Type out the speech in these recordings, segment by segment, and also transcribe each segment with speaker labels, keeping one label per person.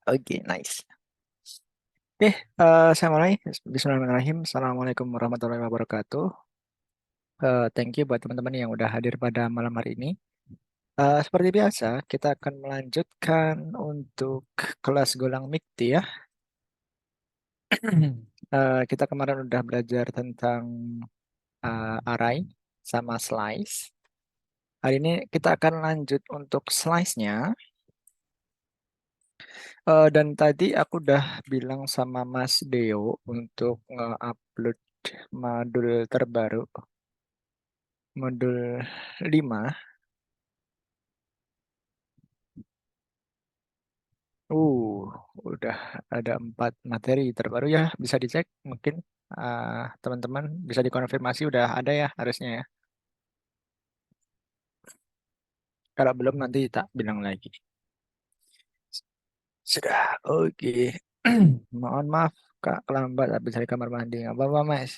Speaker 1: Oke, nice. Oke, saya mulai. Bismillahirrahmanirrahim. Assalamualaikum warahmatullahi wabarakatuh. Thank you buat teman-teman yang udah hadir pada malam hari ini. Seperti biasa, kita akan melanjutkan untuk kelas Golang MIKTI ya. Kita kemarin udah belajar tentang array sama slice. Hari ini kita akan lanjut untuk slice-nya. Dan tadi aku udah bilang sama Mas Deo untuk nge-upload modul terbaru, modul 5. Uh, udah ada 4 materi terbaru ya, bisa dicek mungkin teman-teman bisa dikonfirmasi udah ada ya harusnya ya. Kalau belum nanti tak bilang lagi. Sudah, oke. Mohon maaf Kak, kelambat habis dari kamar mandi. Nggak apa-apa Mas,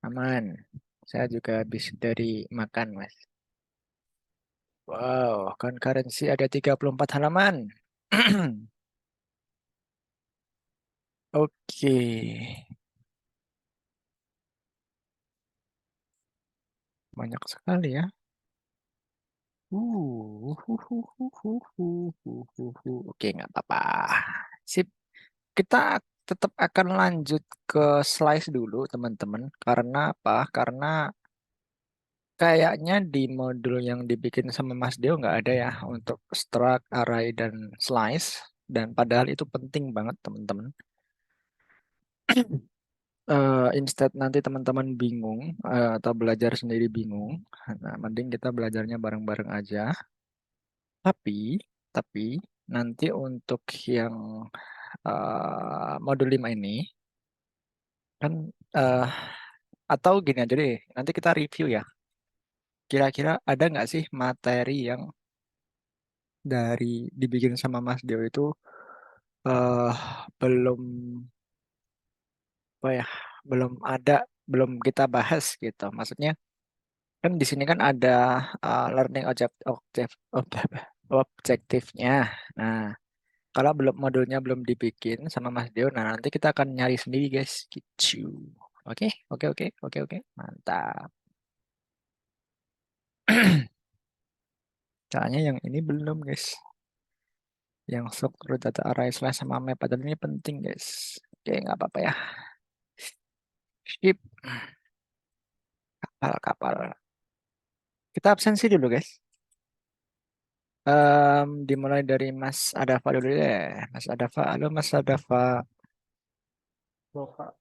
Speaker 1: aman. Saya juga habis dari makan Mas. Wow, concurrency ada 34 halaman. Oke, banyak sekali ya. Oke, nggak apa-apa. Sip, kita tetap akan lanjut ke slice dulu, teman-teman. Karena apa? Karena kayaknya di modul yang dibikin sama Mas Deo nggak ada ya untuk struct, array, dan slice. Dan padahal itu penting banget, teman-teman. Instead nanti teman-teman bingung atau belajar sendiri bingung. Nah, mending kita belajarnya bareng-bareng aja. Tapi, tapi nanti untuk yang modul 5 ini kan eh, atau gini aja deh, nanti kita review ya. Kira-kira ada nggak sih materi yang dari dibikin sama Mas Dio itu eh belum apa ya, belum ada, belum kita bahas gitu. Maksudnya kan di sini kan ada learning objektifnya. Nah, kalau belum modulnya belum dibikin sama Mas Dio, nah nanti kita akan nyari sendiri guys. Gitu. Oke, oke, oke, oke, oke, mantap. Caranya yang ini belum guys. Yang structure data array slash sama map padahal ini penting guys. Oke, nggak apa-apa ya. Skip kapal-kapal. Kita absensi dulu guys. Dimulai dari Mas Adafa dulu deh. Mas Adafa, halo Mas Adafa.
Speaker 2: Loh, Kak.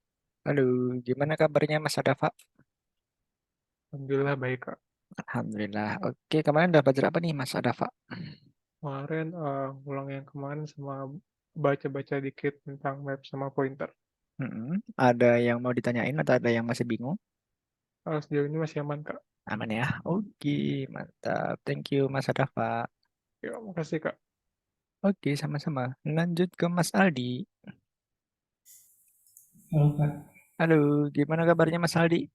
Speaker 1: Halo, gimana kabarnya Mas Adafa?
Speaker 2: Alhamdulillah baik, Kak.
Speaker 1: Alhamdulillah. Oke, kemarin udah belajar apa nih Mas Adafa?
Speaker 2: Kemarin ulang yang kemarin sama baca-baca dikit tentang map sama pointer.
Speaker 1: Ada yang mau ditanyain atau ada yang masih bingung?
Speaker 2: Sejauh ini masih aman, Kak.
Speaker 1: Aman ya? Oke, mantap. Thank you Mas Adafa.
Speaker 2: Ya, makasih, Kak.
Speaker 1: Oke, sama-sama. Lanjut ke Mas Aldi.
Speaker 3: Halo Kak,
Speaker 1: Halo, gimana kabarnya Mas Aldi?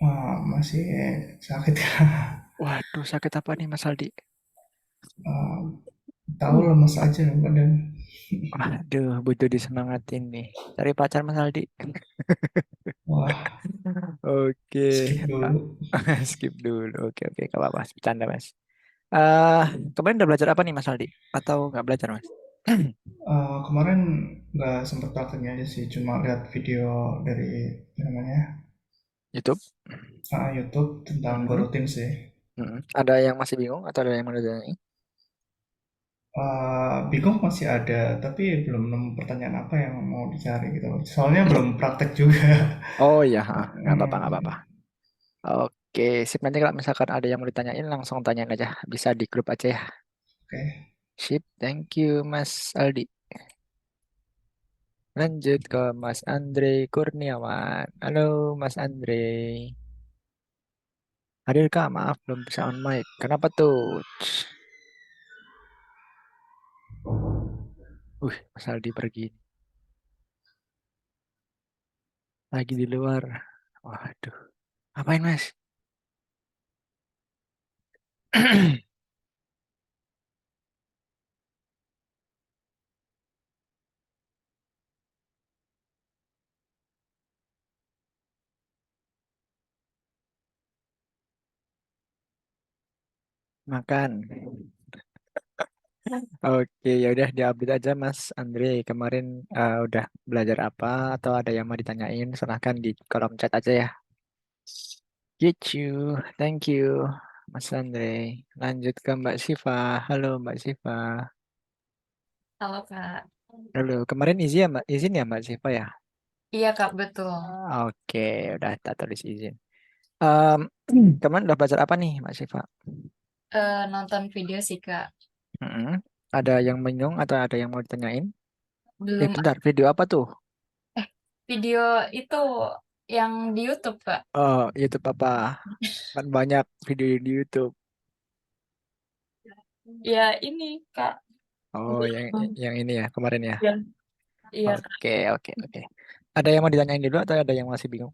Speaker 3: wah, masih sakit Kak.
Speaker 1: Waduh, sakit apa nih Mas Aldi?
Speaker 3: Eh, tahu
Speaker 1: Uh,
Speaker 3: lemas aja badan.
Speaker 1: Waduh, butuh disemangatin nih. Cari pacar Mas Aldi.
Speaker 3: Wah,
Speaker 1: Oke,
Speaker 3: skip dulu.
Speaker 1: skip dulu. Oke, oke, gak apa-apa. Bercanda Mas. Eh, Kemarin udah belajar apa nih Mas Aldi? Atau nggak belajar Mas?
Speaker 3: Kemarin nggak sempet prakteknya aja sih, cuma lihat video dari namanya
Speaker 1: YouTube?
Speaker 3: YouTube tentang
Speaker 1: Mhm,
Speaker 3: coroutine sih.
Speaker 1: mhm. Ada yang masih bingung atau ada yang mau ditanya?
Speaker 3: Bingung masih ada, tapi belum nemu pertanyaan apa yang mau dicari gitu. Soalnya belum praktek juga.
Speaker 1: Oh iya, nggak apa-apa, nggak apa-apa.
Speaker 3: Hmm,
Speaker 1: Oke, sip. Nanti kalau misalkan ada yang mau ditanyain, langsung tanyain aja. Bisa di grup aja ya.
Speaker 3: oke.
Speaker 1: Sip, thank you Mas Aldi. Lanjut ke Mas Andre Kurniawan. Halo Mas Andre. Hadir Kak, maaf belum bisa on mic. Kenapa tuh? Mas Aldi pergi. Lagi di luar. Waduh. Ngapain Mas? Makan. Oke, ya udah diupdate aja Mas Andre. Kemarin udah belajar apa atau ada yang mau ditanyain? Silahkan di kolom chat aja ya. Gitu. Thank you, Mas Andre. Lanjut ke Mbak Siva. Halo Mbak Siva.
Speaker 4: Halo Kak.
Speaker 1: Halo. Kemarin izin ya Mbak Siva ya.
Speaker 4: Iya Kak, betul.
Speaker 1: Oke, udah tak tulis izin. Em, Kemarin udah belajar apa nih Mbak Siva?
Speaker 4: Nonton video sih Kak.
Speaker 1: Mm-mm. Ada yang bingung atau ada yang mau ditanyain?
Speaker 4: Belum
Speaker 1: Bentar, video apa tuh?
Speaker 4: video itu yang di YouTube Kak.
Speaker 1: Oh, YouTube apa? Kan banyak video di YouTube.
Speaker 4: Ya ini Kak.
Speaker 1: Oh,
Speaker 4: Belum.
Speaker 1: yang ini ya kemarin ya.
Speaker 4: Ya, iya Kak.
Speaker 1: Oke, oke, oke. Ada yang mau ditanyain dulu atau ada yang masih bingung?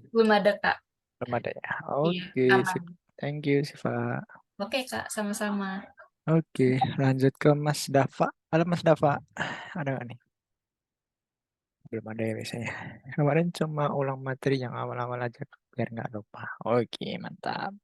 Speaker 4: Belum ada Kak.
Speaker 1: Belum ada ya.
Speaker 4: Iya,
Speaker 1: Oke,
Speaker 4: aman.
Speaker 1: sip. Thank you, Siva.
Speaker 4: Oke Kak, sama-sama.
Speaker 1: Oke, lanjut ke Mas Dava. Halo Mas Dava. Ada nggak nih? Belum ada ya biasanya. Kemarin cuma ulang materi yang awal-awal aja biar nggak lupa. Oke, mantap.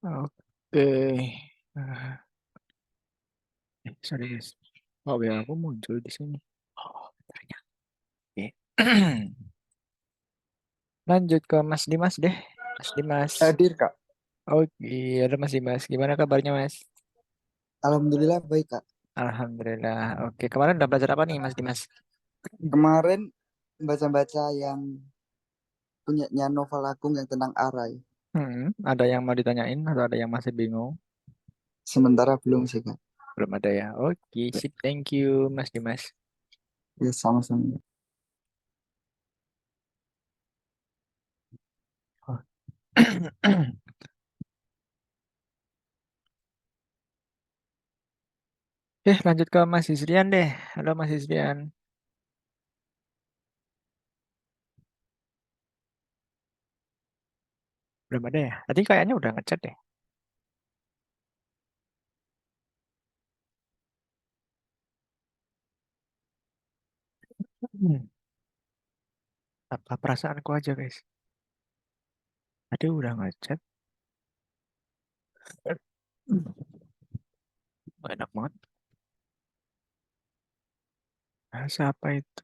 Speaker 1: Oke. Ah, sorry guys. Oh, biar aku muncul di sini. Oh, ternyata. Oke. Lanjut ke Mas Dimas deh. Mas Dimas.
Speaker 5: Hadir Kak.
Speaker 1: Oke, ada Mas Dimas. Gimana kabarnya Mas?
Speaker 5: Alhamdulillah baik Kak.
Speaker 1: Alhamdulillah. Oke, kemarin udah belajar apa nih Mas Dimas?
Speaker 5: Kemarin baca-baca yang punyanya Novel Agung yang tentang Arai.
Speaker 1: Ada yang mau ditanyain atau ada yang masih bingung?
Speaker 5: Sementara belum sih Kak.
Speaker 1: Belum ada ya. Oke, sip. Thank you Mas Dimas.
Speaker 5: Ya sama-sama.
Speaker 1: Oh. Lanjut ke Mas Isrian deh. Halo Mas Isrian. Belum ada ya? Tadi kayaknya udah ngechat deh. Hmm. Apa perasaanku aja guys? Tadi udah ngechat. Hmm. Enak banget. Siapa itu?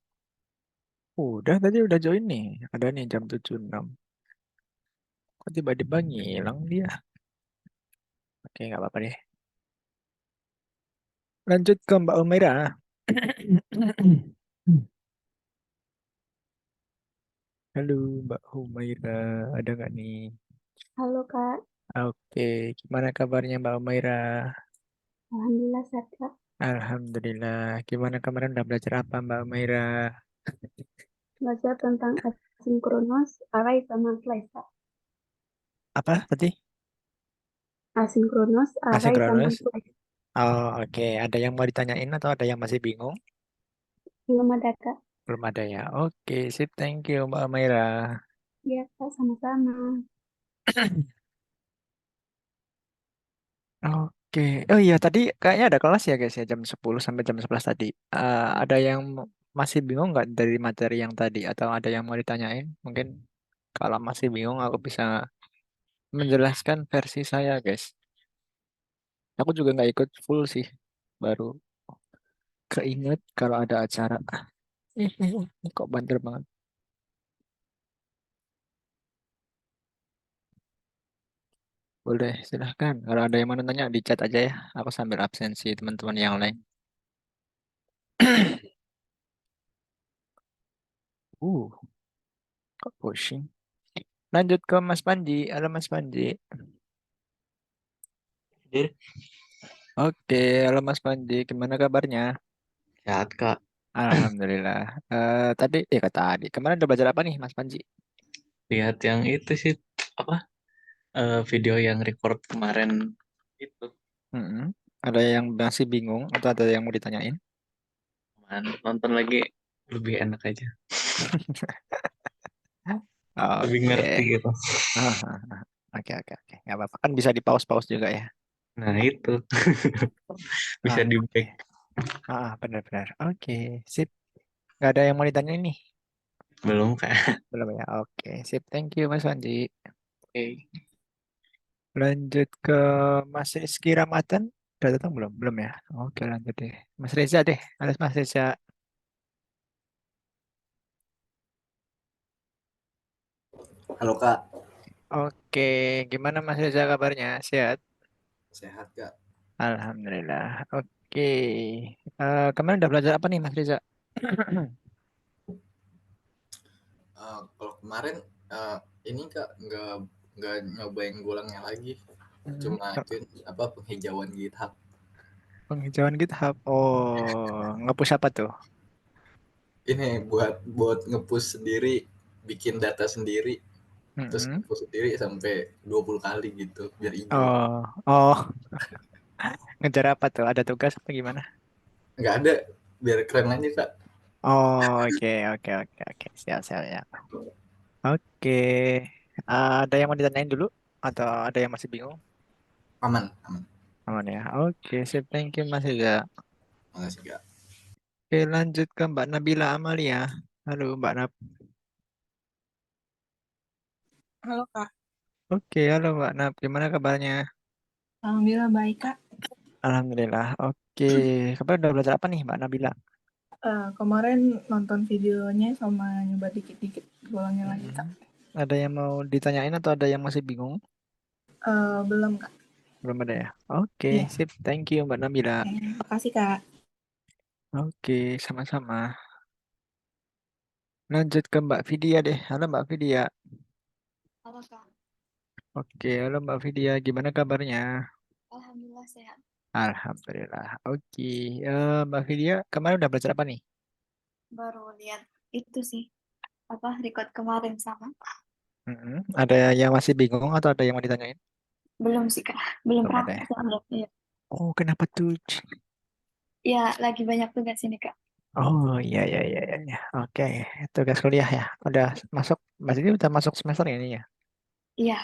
Speaker 1: Udah tadi udah join nih. Ada nih jam 76. Kok tiba-tiba ngilang dia? Oke, nggak apa-apa deh. Lanjut ke Mbak Umaira. Halo Mbak Umaira, ada nggak nih?
Speaker 6: Halo Kak,
Speaker 1: Oke, gimana kabarnya Mbak Umaira?
Speaker 6: Alhamdulillah sehat Kak.
Speaker 1: Alhamdulillah. Gimana kemarin udah belajar apa Mbak Umaira?
Speaker 6: Belajar tentang asinkronus, array sama slice Kak.
Speaker 1: Apa tadi?
Speaker 6: Asinkronus, array sama
Speaker 1: Asinkronus?
Speaker 6: slice.
Speaker 1: Oh, oke. Ada yang mau ditanyain atau ada yang masih bingung?
Speaker 6: Belum ada Kak.
Speaker 1: Belum ada ya. Oke, sip. Thank you Mbak Umaira.
Speaker 6: Iya Kak, sama-sama.
Speaker 1: Oke. Oh iya, tadi kayaknya ada kelas ya guys ya, jam 10 sampai jam 11 tadi. Ada yang masih bingung nggak dari materi yang tadi? Atau ada yang mau ditanyain? Mungkin kalau masih bingung, aku bisa menjelaskan versi saya guys. Aku juga nggak ikut full sih. Baru keinget kalau ada acara. Kok banter banget. Boleh, silahkan. Kalau ada yang mau nanya di chat aja ya. Aku sambil absensi teman-teman yang lain. Uh, kok pusing. Lanjut ke Mas Panji. Halo Mas Panji.
Speaker 7: Dir,
Speaker 1: Oke, halo Mas Panji. Gimana kabarnya?
Speaker 7: sehat Kak.
Speaker 1: Alhamdulillah. Tadi, kata tadi. Kemarin udah belajar apa nih Mas Panji?
Speaker 7: Lihat yang itu sih apa video yang record kemarin itu.
Speaker 1: Mm-mm. Ada yang masih bingung atau ada yang mau ditanyain?
Speaker 7: Nonton lagi lebih enak aja. Lebih
Speaker 1: Oke.
Speaker 7: ngerti gitu.
Speaker 1: Ah, ah, ah. Oke, oke, oke. Nggak apa-apa. Kan bisa di-pause-pause juga ya.
Speaker 7: Nah, itu bisa di
Speaker 1: Oke.
Speaker 7: back.
Speaker 1: Benar-benar. Oke, sip. Nggak ada yang mau ditanya nih?
Speaker 7: Belum, Kak.
Speaker 1: Belum ya? Oke, sip. Thank you, Mas Wanji.
Speaker 7: Oke.
Speaker 1: Lanjut ke Mas Rizky Ramadan. Udah datang belum? Belum ya? Oke, lanjut deh. Mas Reza deh. Halo, Mas Reza.
Speaker 8: Halo Kak,
Speaker 1: Oke, gimana Mas Reza kabarnya? Sehat?
Speaker 8: sehat Kak.
Speaker 1: Alhamdulillah. Oke. Kemarin udah belajar apa nih Mas Reza?
Speaker 8: Kalau kemarin eh, ini Kak nggak nyobain gulangnya lagi,
Speaker 1: Hmm,
Speaker 8: cuma itu apa penghijauan GitHub.
Speaker 1: Penghijauan GitHub. Oh, ngepush apa tuh?
Speaker 8: Ini buat ngepush sendiri, bikin data sendiri, terus
Speaker 1: Mm-mm.
Speaker 8: ngepush sendiri sampai 20 kali gitu biar hijau.
Speaker 1: Oh, oh, ngejar apa tuh? Ada tugas apa gimana?
Speaker 8: Nggak ada, biar keren aja Kak.
Speaker 1: Oh, oke, oke, oke, oke. Siap, siap, ya. Oke. Ada yang mau ditanyain dulu? Atau ada yang masih bingung?
Speaker 8: Aman, aman.
Speaker 1: Aman ya. Oke, sip. Thank you Mas Reza.
Speaker 8: Makasih Kak.
Speaker 1: Oke, lanjut ke Mbak Nabila Amalia. Halo Mbak Nab.
Speaker 9: Halo Kak,
Speaker 1: Oke, halo Mbak Nab. Gimana kabarnya?
Speaker 9: Alhamdulillah baik Kak.
Speaker 1: Alhamdulillah. Oke, kabar udah belajar apa nih Mbak Nabila?
Speaker 9: Kemarin nonton videonya sama nyoba dikit-dikit gulangnya lagi Kak.
Speaker 1: Ada yang mau ditanyain atau ada yang masih bingung?
Speaker 9: Belum Kak.
Speaker 1: Belum ada ya? Oke,
Speaker 9: Iya,
Speaker 1: sip. Thank you Mbak Nabila.
Speaker 9: makasih Kak.
Speaker 1: Oke, sama-sama. Lanjut ke Mbak Vidya deh. Halo Mbak Vidya.
Speaker 6: Halo Kak,
Speaker 1: Oke, halo Mbak Vidya. Gimana kabarnya?
Speaker 6: Alhamdulillah sehat.
Speaker 1: Alhamdulillah. Oke, Mbak Vidya, kemarin udah belajar apa nih?
Speaker 6: Baru lihat itu sih, apa record kemarin sama.
Speaker 1: Ada yang masih bingung atau ada yang mau ditanyain?
Speaker 6: Belum sih Kak, belum
Speaker 1: Belum ada ya?
Speaker 6: praktek soalnya. Iya.
Speaker 1: Oh, kenapa tuh?
Speaker 6: Ya, lagi banyak tugas ini Kak.
Speaker 1: Oh, iya, iya, iya, iya, iya. Oke, tugas kuliah ya. Udah masuk, Mbak Siti udah masuk semester ini ya?
Speaker 6: Iya,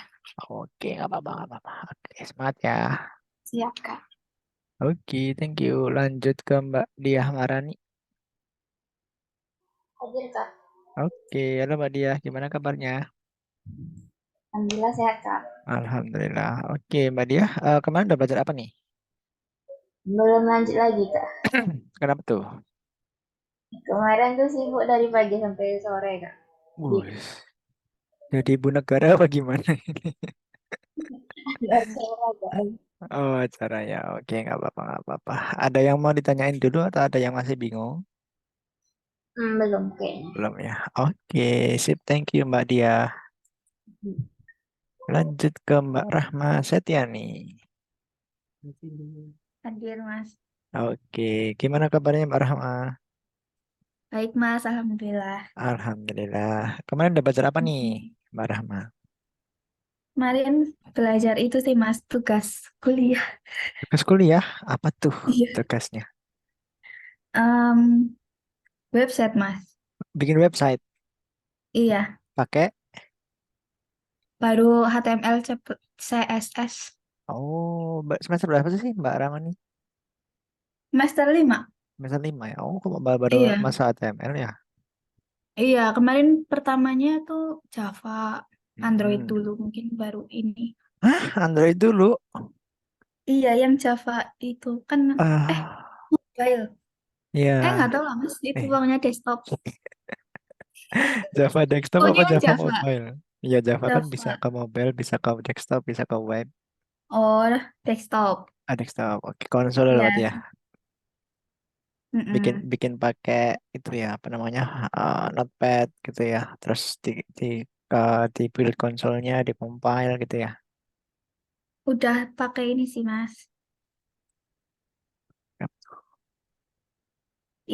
Speaker 1: Oke, nggak apa-apa, nggak apa-apa. Oke, semangat ya.
Speaker 6: siap Kak.
Speaker 1: Oke, thank you. Lanjut ke Mbak Diah Marani.
Speaker 6: Hadir Kak.
Speaker 1: Oke, halo Mbak Diah, gimana kabarnya?
Speaker 6: Alhamdulillah sehat Kak.
Speaker 1: Alhamdulillah. Oke, Mbak Diah, kemarin udah belajar apa nih?
Speaker 6: Belum lanjut lagi Kak.
Speaker 1: Kenapa tuh?
Speaker 6: Kemarin tuh sibuk dari pagi sampai sore Kak.
Speaker 1: Wus, jadi ibu negara apa gimana ini? Oh, acara ya. Oke, nggak apa-apa, nggak apa-apa. Ada yang mau ditanyain dulu atau ada yang masih bingung?
Speaker 6: Belum kayaknya.
Speaker 1: Belum ya. Oke, sip. Thank you, Mbak Diah. Lanjut ke Mbak Rahma Setiani.
Speaker 6: Hadir Mas.
Speaker 1: Oke, gimana kabarnya Mbak Rahma?
Speaker 6: Baik Mas, Alhamdulillah.
Speaker 1: Alhamdulillah. Kemarin udah belajar apa nih, Mbak Rahma?
Speaker 6: Kemarin belajar itu sih Mas, tugas kuliah.
Speaker 1: Tugas kuliah, apa tuh
Speaker 6: Iya.
Speaker 1: tugasnya?
Speaker 6: Website Mas.
Speaker 1: Bikin website,
Speaker 6: Iya,
Speaker 1: pakai?
Speaker 6: baru HTML, CSS.
Speaker 1: Oh, semester berapa sih Mbak Rahma nih?
Speaker 6: Semester 5.
Speaker 1: Semester 5 ya? Oh, kok baru
Speaker 6: Iya,
Speaker 1: masa HTML ya?
Speaker 6: iya. Kemarin pertamanya tuh Java, Android
Speaker 1: Hmm.
Speaker 6: dulu, mungkin baru ini.
Speaker 1: Hah, Android dulu?
Speaker 6: Iya, yang Java itu kan,
Speaker 1: Ah,
Speaker 6: mobile. Nggak
Speaker 1: ya.
Speaker 6: tahu lah Mas, itu
Speaker 1: Eh,
Speaker 6: pokoknya desktop.
Speaker 1: Java desktop
Speaker 6: Pokoknya
Speaker 1: apa
Speaker 6: yang
Speaker 1: Java
Speaker 6: Java,
Speaker 1: mobile? Ya, Java kan bisa
Speaker 6: Java.
Speaker 1: ke mobile, bisa ke desktop, bisa ke web.
Speaker 6: Oh, desktop.
Speaker 1: Ah, desktop. Oke, konsol berarti
Speaker 6: Iya,
Speaker 1: ya. Bikin
Speaker 6: mm-mm.
Speaker 1: bikin pakai itu ya, apa namanya? Notepad gitu ya. Terus di di build konsolnya, di compile gitu ya.
Speaker 6: Udah pakai ini sih Mas,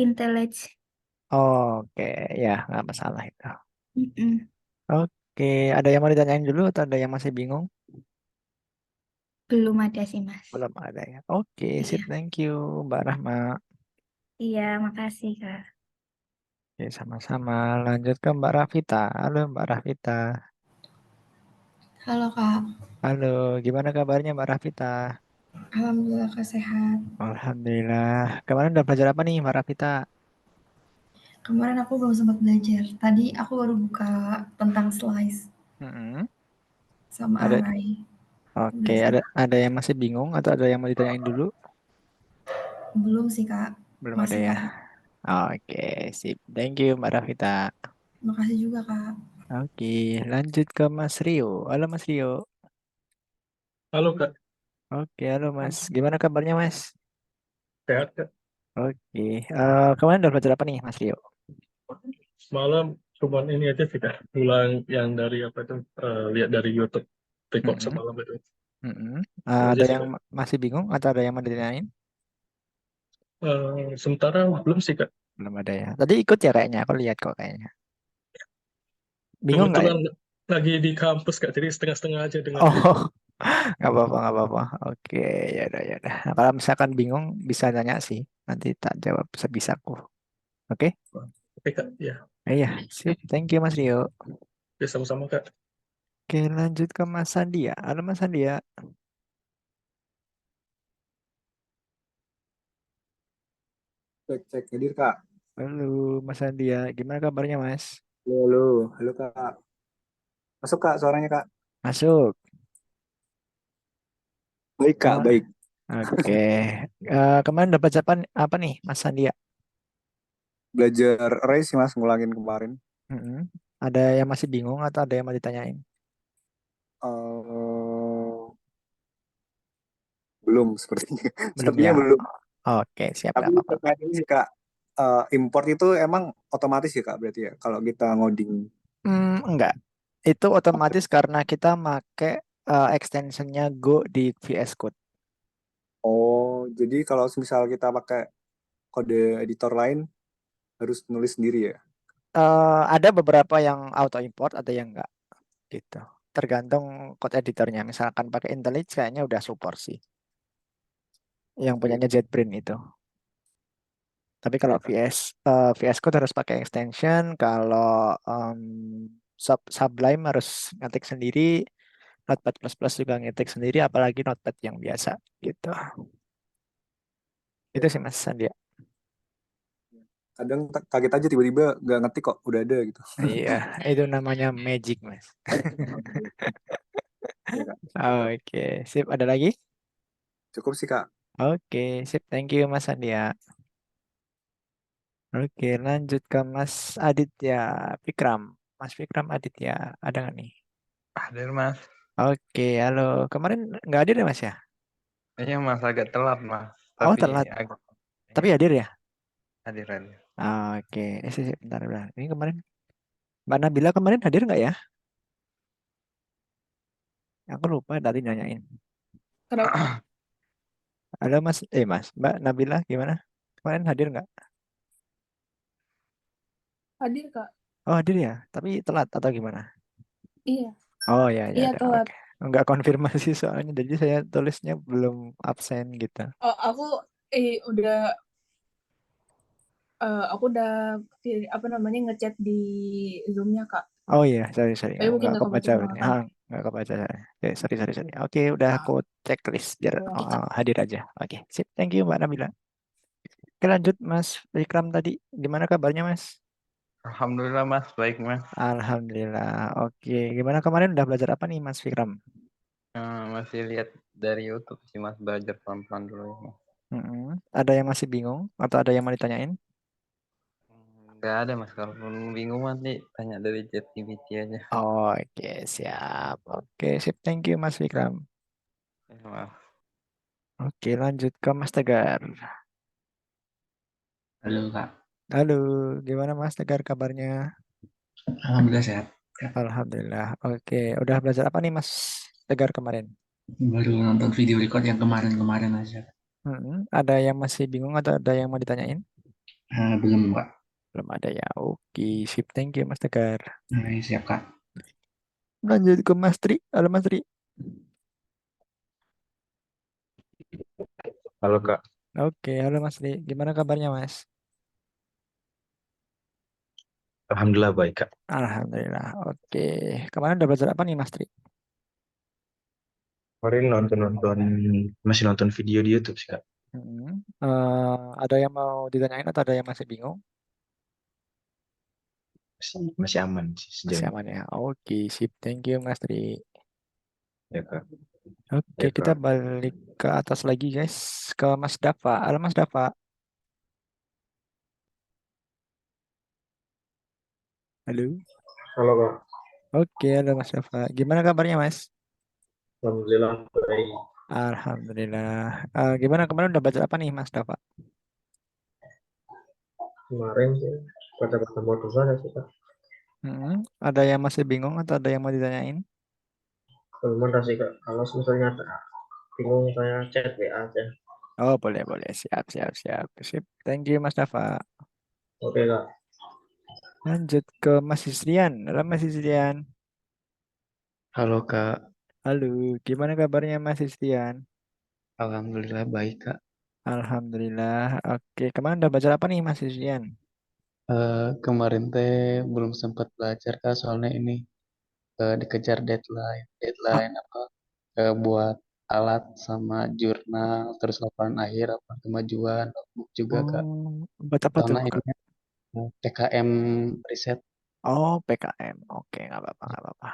Speaker 6: IntelliJ.
Speaker 1: Oke, ya nggak masalah itu.
Speaker 6: Mm-mm.
Speaker 1: Oke, ada yang mau ditanyain dulu atau ada yang masih bingung?
Speaker 6: Belum ada sih Mas.
Speaker 1: Belum ada ya. Oke, sip,
Speaker 6: Iya,
Speaker 1: thank you Mbak Rahma.
Speaker 6: iya, makasih Kak.
Speaker 1: Oke, sama-sama. Lanjut ke Mbak Rafita. Halo Mbak Rafita.
Speaker 6: Halo Kak,
Speaker 1: Halo, gimana kabarnya Mbak Rafita?
Speaker 6: Alhamdulillah Kak sehat.
Speaker 1: Alhamdulillah. Kemarin udah belajar apa nih Mbak Rafita?
Speaker 6: Kemarin aku belum sempat belajar. Tadi aku baru buka tentang slice
Speaker 1: Mm-mm.
Speaker 6: sama
Speaker 1: Ada,
Speaker 6: array.
Speaker 1: oke,
Speaker 6: Udah sih.
Speaker 1: ada yang masih bingung atau ada yang mau ditanyain dulu?
Speaker 6: Belum sih Kak,
Speaker 1: Belum ada
Speaker 6: masih
Speaker 1: ya.
Speaker 6: lagi.
Speaker 1: Oke, sip. Thank you Mbak Rafita.
Speaker 6: Makasih juga Kak.
Speaker 1: Oke, lanjut ke Mas Rio. Halo Mas Rio.
Speaker 2: Halo Kak,
Speaker 1: Oke, halo Mas. Gimana kabarnya Mas?
Speaker 2: sehat Kak.
Speaker 1: Oke, kemarin udah belajar apa nih Mas Rio?
Speaker 2: Semalam cuman ini aja sih Kak, ulang yang dari apa itu, lihat dari YouTube, record
Speaker 1: Mm-mm.
Speaker 2: semalam itu.
Speaker 1: Mm-mm.
Speaker 2: Itu aja
Speaker 1: Ada
Speaker 2: sih
Speaker 1: yang
Speaker 2: Kak.
Speaker 1: masih bingung atau ada yang mau ditanyain?
Speaker 2: Sementara belum sih Kak.
Speaker 1: Belum ada ya. Tadi ikut ya kayaknya, aku lihat kok kayaknya. Bingung nggak ya?
Speaker 2: Kebetulan lagi di kampus Kak, jadi setengah-setengah aja dengarnya.
Speaker 1: Oh, nggak apa-apa, nggak apa-apa. Oke, ya udah, ya udah. Nah, kalau misalkan bingung bisa tanya sih. Nanti tak jawab sebisaku. Oke?
Speaker 2: Oke Kak, ya.
Speaker 1: Iya, sip. Thank you Mas Rio.
Speaker 2: Ya sama-sama Kak.
Speaker 1: Oke, lanjut ke Mas Sandia. Halo Mas Sandia.
Speaker 10: Cek cek hadir kak.
Speaker 1: Halo Mas Sandia. Gimana kabarnya Mas?
Speaker 10: Halo halo halo kak. Masuk kak suaranya kak.
Speaker 1: Masuk.
Speaker 10: Baik kak
Speaker 1: Kemana?
Speaker 10: baik.
Speaker 1: Oke. Kemarin dapat apa nih Mas Sandia?
Speaker 10: Belajar array sih mas ngulangin kemarin.
Speaker 1: Mm-mm. Ada yang masih bingung atau ada yang mau ditanyain?
Speaker 10: Eh, belum sepertinya.
Speaker 1: Belum
Speaker 10: Sepertinya
Speaker 1: ya.
Speaker 10: belum.
Speaker 1: Oke, siap,
Speaker 10: Tapi
Speaker 1: nggak apa-apa.
Speaker 10: terkait ini sih kak. Import itu emang otomatis ya kak berarti ya kalau kita ngoding.
Speaker 1: Enggak. Itu otomatis karena kita make extensionnya Go di VS Code.
Speaker 10: Oh jadi kalau misal kita pakai kode editor lain harus nulis sendiri ya.
Speaker 1: Ada beberapa yang auto import, ada yang enggak gitu. Tergantung code editornya. Misalkan pakai IntelliJ kayaknya udah support sih. Yang
Speaker 10: Oke
Speaker 1: punyanya JetBrains itu. Tapi
Speaker 10: oke
Speaker 1: kalau
Speaker 10: kak.
Speaker 1: VS Code harus pakai extension. Kalau Sublime harus ngetik sendiri. Notepad++ juga ngetik sendiri. Apalagi Notepad yang biasa gitu. Itu
Speaker 10: Oke
Speaker 1: sih
Speaker 10: kak.
Speaker 1: Mas Sandia.
Speaker 10: Kadang kaget aja tiba-tiba nggak ngetik kok udah ada gitu.
Speaker 1: Iya, itu namanya magic, Mas.
Speaker 10: Oke kak. Oke, kak.
Speaker 1: Oke, sip. Ada lagi?
Speaker 10: Cukup sih kak.
Speaker 1: Oke, sip. Thank you, Mas Andia. Oke, lanjut ke Mas Aditya Fikram. Mas Fikram Aditya, ada nggak nih?
Speaker 11: Hadir mas.
Speaker 1: Oke, halo. Kemarin nggak hadir ya, Mas ya?
Speaker 11: Kayaknya mas agak telat mas.
Speaker 1: Oh,
Speaker 11: Tapi
Speaker 1: telat.
Speaker 11: agak
Speaker 1: Tapi
Speaker 11: ya,
Speaker 1: hadir ya?
Speaker 11: hadir hadir.
Speaker 1: Oke, sip, bentar, bentar. Ini kemarin, Mbak Nabila kemarin hadir nggak ya? Aku lupa tadi nanyain.
Speaker 9: Kenapa?
Speaker 1: Halo, Mas. Mas. Mbak Nabila, gimana? Kemarin hadir nggak?
Speaker 9: Hadir Kak?
Speaker 1: Oh, hadir ya. Tapi telat atau gimana?
Speaker 9: Iya.
Speaker 1: Oh ya ya
Speaker 9: Iya
Speaker 1: ada
Speaker 9: telat.
Speaker 1: oke. Enggak konfirmasi soalnya jadi saya tulisnya belum absen gitu.
Speaker 9: Oh aku aku udah apa namanya ngechat di Zoom-nya Kak.
Speaker 1: Oh iya sorry sorry
Speaker 9: Tapi mungkin
Speaker 1: nggak
Speaker 9: nggak kebaca
Speaker 1: kebaca
Speaker 9: sama
Speaker 1: berarti.
Speaker 9: Kakak.
Speaker 1: Nggak kebaca saya. Sorry sorry sorry. Oke udah aku checklist biar hadir aja. Oke sip thank you Mbak Nabila. Oke lanjut Mas Vikram tadi gimana kabarnya Mas?
Speaker 11: Alhamdulillah mas, baik mas.
Speaker 1: Alhamdulillah. Oke gimana kemarin udah belajar apa nih Mas Vikram?
Speaker 11: Masih lihat dari YouTube sih mas, belajar pelan-pelan dulu ya mas.
Speaker 1: Ada yang masih bingung atau ada yang mau ditanyain?
Speaker 11: Nggak ada mas, kalau bingung nanti tanya dari ChatGPT aja.
Speaker 1: Oke siap. Oke sip thank you Mas Vikram.
Speaker 11: Ya, mas.
Speaker 1: Oke lanjut ke Mas Tegar.
Speaker 12: Halo Kak,
Speaker 1: Halo, gimana Mas Tegar kabarnya?
Speaker 12: Alhamdulillah sehat.
Speaker 1: Alhamdulillah. Oke, udah belajar apa nih Mas Tegar kemarin?
Speaker 12: Baru nonton video record yang kemarin-kemarin aja.
Speaker 1: Ada yang masih bingung atau ada yang mau ditanyain?
Speaker 12: Belum Kak.
Speaker 1: Belum ada ya. Oke, sip. Thank you Mas Tegar.
Speaker 12: Siap Kak.
Speaker 1: Lanjut ke Mas Tri. Halo Mas Tri.
Speaker 11: Halo kak.
Speaker 1: Oke, halo Mas Tri. Gimana kabarnya Mas?
Speaker 11: Alhamdulillah baik kak.
Speaker 1: Alhamdulillah. Oke. Kemarin udah belajar apa nih Mas Tri?
Speaker 13: Kemarin masih nonton video di YouTube sih Kak.
Speaker 1: Ada yang mau ditanyain atau ada yang masih bingung?
Speaker 13: Masih aman sih sejauh
Speaker 1: Masih
Speaker 13: ini.
Speaker 1: aman ya. Oke, sip. Thank you, Mas Tri.
Speaker 13: Ya Kak.
Speaker 1: Oke,
Speaker 13: Ya
Speaker 1: kita
Speaker 13: Kak.
Speaker 1: balik ke atas lagi, guys. Ke Mas Dava. Halo, Mas Dava. Halo.
Speaker 14: Halo Kak,
Speaker 1: Oke, halo Mas Dava. Gimana kabarnya, Mas?
Speaker 14: Alhamdulillah baik.
Speaker 1: Alhamdulillah. Gimana kemarin udah baca apa nih, Mas Dava?
Speaker 14: Kemarin sih kata-kata motivasi sih Kak.
Speaker 1: Ada yang masih bingung atau ada yang mau ditanyain?
Speaker 14: Belum ada sih Kak. Kalau misalnya bingung saya chat WA aja.
Speaker 1: Oh, boleh, boleh. Siap, siap, siap. Sip. Thank you, Mas Dava.
Speaker 14: Oke Kak.
Speaker 1: Lanjut ke Mas Isrian. Halo, Mas Isrian.
Speaker 7: Halo Kak,
Speaker 1: Halo, gimana kabarnya Mas Isrian?
Speaker 7: alhamdulillah baik Kak.
Speaker 1: Alhamdulillah. Oke, kemarin udah baca apa nih Mas Isrian?
Speaker 7: Kemarin teh belum sempat belajar Kak, soalnya ini dikejar deadline apa buat alat sama jurnal, terus laporan akhir, laporan kemajuan, notebook juga Kak.
Speaker 1: Oh, baca apa tuh?
Speaker 7: Soalnya ini PKM riset.
Speaker 1: Oh, PKM. Oke, nggak apa-apa, nggak apa-apa.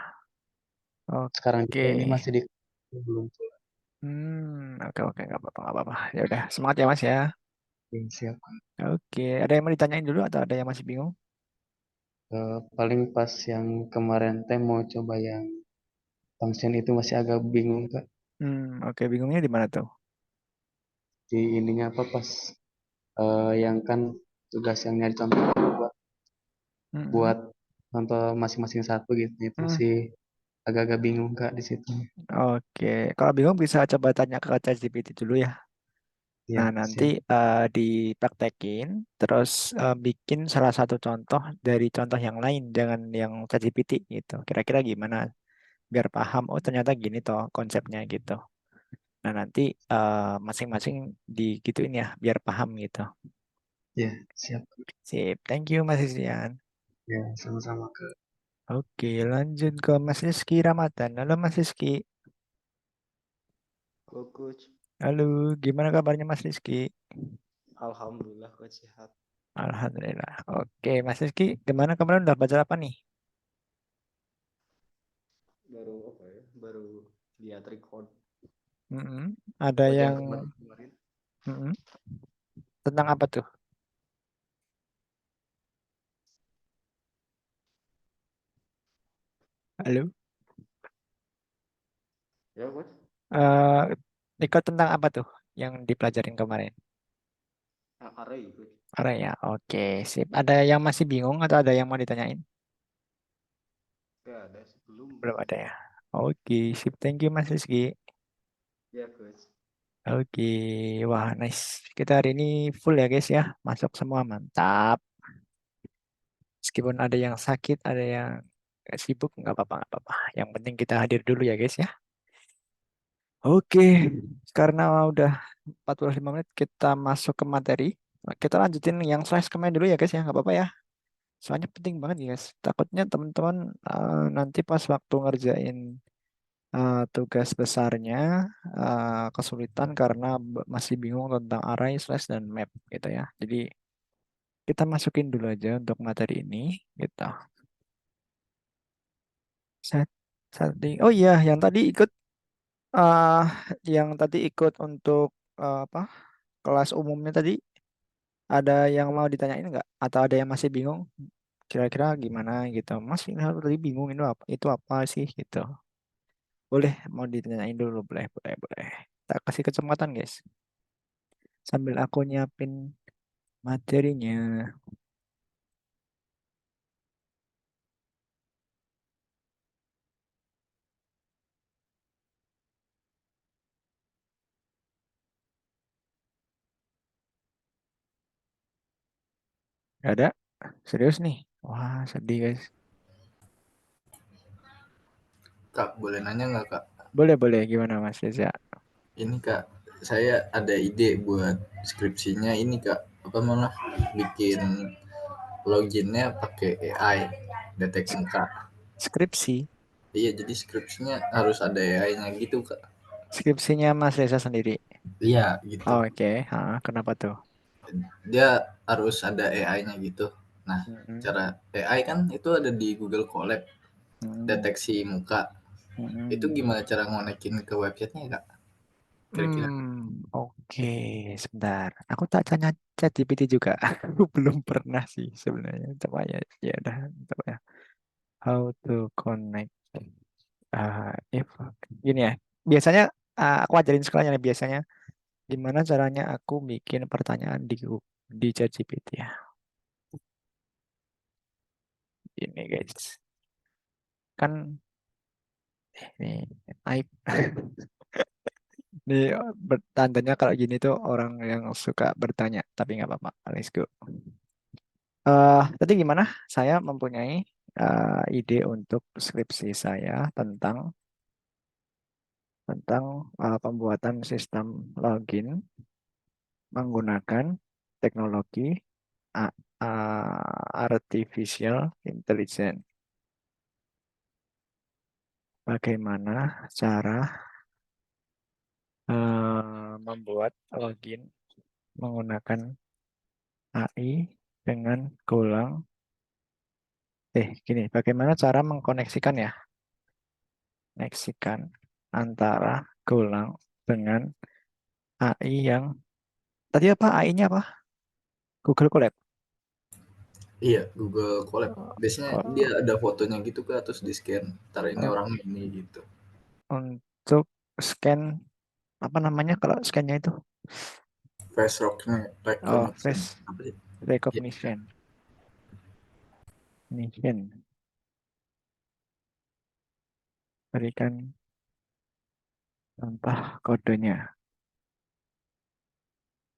Speaker 7: Sekarang
Speaker 1: Oke.
Speaker 7: juga ini masih belum pulang.
Speaker 1: Oke, oke, nggak apa-apa, nggak apa-apa. Ya udah, semangat ya Mas ya.
Speaker 7: Siap.
Speaker 1: Oke, ada yang mau ditanyain dulu atau ada yang masih bingung?
Speaker 7: Paling pas yang kemarin teh mau coba yang function itu masih agak bingung Kak.
Speaker 1: Oke, bingungnya di mana tuh?
Speaker 7: Di ininya apa pas yang kan tugas yang nyari contoh buat contoh masing-masing satu gitu, itu sih agak-agak bingung Kak di situ.
Speaker 1: Oke, kalau bingung bisa coba tanya ke ChatGPT dulu ya.
Speaker 7: Iya,
Speaker 1: Nah, nanti
Speaker 7: siap.
Speaker 1: dipraktekin, terus bikin salah satu contoh dari contoh yang lain, jangan yang ChatGPT gitu. Kira-kira gimana? Biar paham, oh ternyata gini toh konsepnya gitu. Nah, nanti masing-masing digituin ya, biar paham gitu.
Speaker 7: Iya, siap.
Speaker 1: Sip, thank you Mas Isian.
Speaker 7: Ya, sama-sama Kak.
Speaker 1: Oke, lanjut ke Mas Rizky Ramadan. Halo Mas Rizky.
Speaker 15: Halo Coach.
Speaker 1: Halo, gimana kabarnya Mas Rizky?
Speaker 15: Alhamdulillah Coach sehat.
Speaker 1: Alhamdulillah. Oke, Mas Rizky, gimana kemarin udah baca apa nih?
Speaker 15: Baru apa ya? Baru lihat record.
Speaker 1: Ada
Speaker 15: Baca
Speaker 1: yang
Speaker 15: kemarin.
Speaker 1: tentang apa tuh? Halo?
Speaker 15: Ya Coach.
Speaker 1: Ikut tentang apa tuh yang dipelajarin kemarin?
Speaker 15: Array Coach.
Speaker 1: Array ya, oke, sip. Ada yang masih bingung atau ada yang mau ditanyain?
Speaker 15: Gak ada sebelum.
Speaker 1: Belum ada ya. Oke, sip. Thank you Mas Rizky.
Speaker 15: Ya Coach.
Speaker 1: Oke, wah nice. Kita hari ini full ya guys ya, masuk semua mantap. Meskipun ada yang sakit, ada yang sibuk, nggak apa-apa, nggak apa-apa. Yang penting kita hadir dulu ya guys ya. Oke, karena udah 45 menit kita masuk ke materi. Kita lanjutin yang slide kemarin dulu ya guys ya, nggak apa-apa ya. Soalnya penting banget ya guys. Takutnya teman-teman nanti pas waktu ngerjain tugas besarnya kesulitan karena masih bingung tentang array, slash, dan map gitu ya. Jadi kita masukin dulu aja untuk materi ini gitu. Oh iya, yang tadi ikut untuk apa kelas umumnya tadi ada yang mau ditanyain nggak? Atau ada yang masih bingung? Kira-kira gimana gitu? Mas ini tadi bingung itu apa sih gitu? Boleh mau ditanyain dulu, boleh, boleh, boleh. Tak kasih kesempatan guys. Sambil aku nyiapin materinya. Gak ada? Serius nih? Wah, sedih guys.
Speaker 8: Kak, boleh nanya nggak Kak?
Speaker 1: Boleh, boleh. Gimana Mas Reza?
Speaker 8: Ini Kak, saya ada ide buat skripsinya ini Kak. Apa malah bikin loginnya pakai AI, deteksi muka.
Speaker 1: Skripsi?
Speaker 8: Iya, jadi skripsinya harus ada AI-nya gitu Kak.
Speaker 1: Skripsinya Mas Reza sendiri.
Speaker 8: Iya, gitu.
Speaker 1: Oke, kenapa tuh?
Speaker 8: Dia harus ada AI-nya gitu. Nah,
Speaker 1: Mm-mm.
Speaker 8: cara AI kan itu ada di Google Colab, deteksi muka. Itu gimana cara ngonekin ke websitenya, Kak? Kira-kira.
Speaker 1: Oke, sebentar. Aku tak tanya ChatGPT juga. Aku belum pernah sih sebenarnya. Coba ya, ya udah, coba ya. How to connect if gini ya. Biasanya aku ajarin sekolahnya nih, biasanya gimana caranya aku bikin pertanyaan di ChatGPT ya. Ini guys. Kan ini aib. Ini tandanya kalau gini tuh orang yang suka bertanya, tapi nggak apa-apa. Let's go. Tadi gimana? Saya mempunyai ide untuk skripsi saya tentang pembuatan sistem login menggunakan teknologi artificial intelligence. Bagaimana cara membuat login menggunakan AI dengan Golang. Gini, bagaimana cara mengkoneksikan ya? Koneksikan antara Golang dengan AI yang tadi apa AI-nya apa? Google Colab.
Speaker 8: Iya, Google Colab. Biasanya dia
Speaker 1: Oh,
Speaker 8: ada fotonya gitu, Kak, terus di-scan. Ntar ini
Speaker 1: oh,
Speaker 8: orang ini gitu.
Speaker 1: untuk scan apa namanya kalau scannya itu?
Speaker 8: Face
Speaker 1: Oh,
Speaker 8: recognition.
Speaker 1: face
Speaker 8: Apa sih? Ya.
Speaker 1: recognition. Recognition. Berikan contoh kodenya,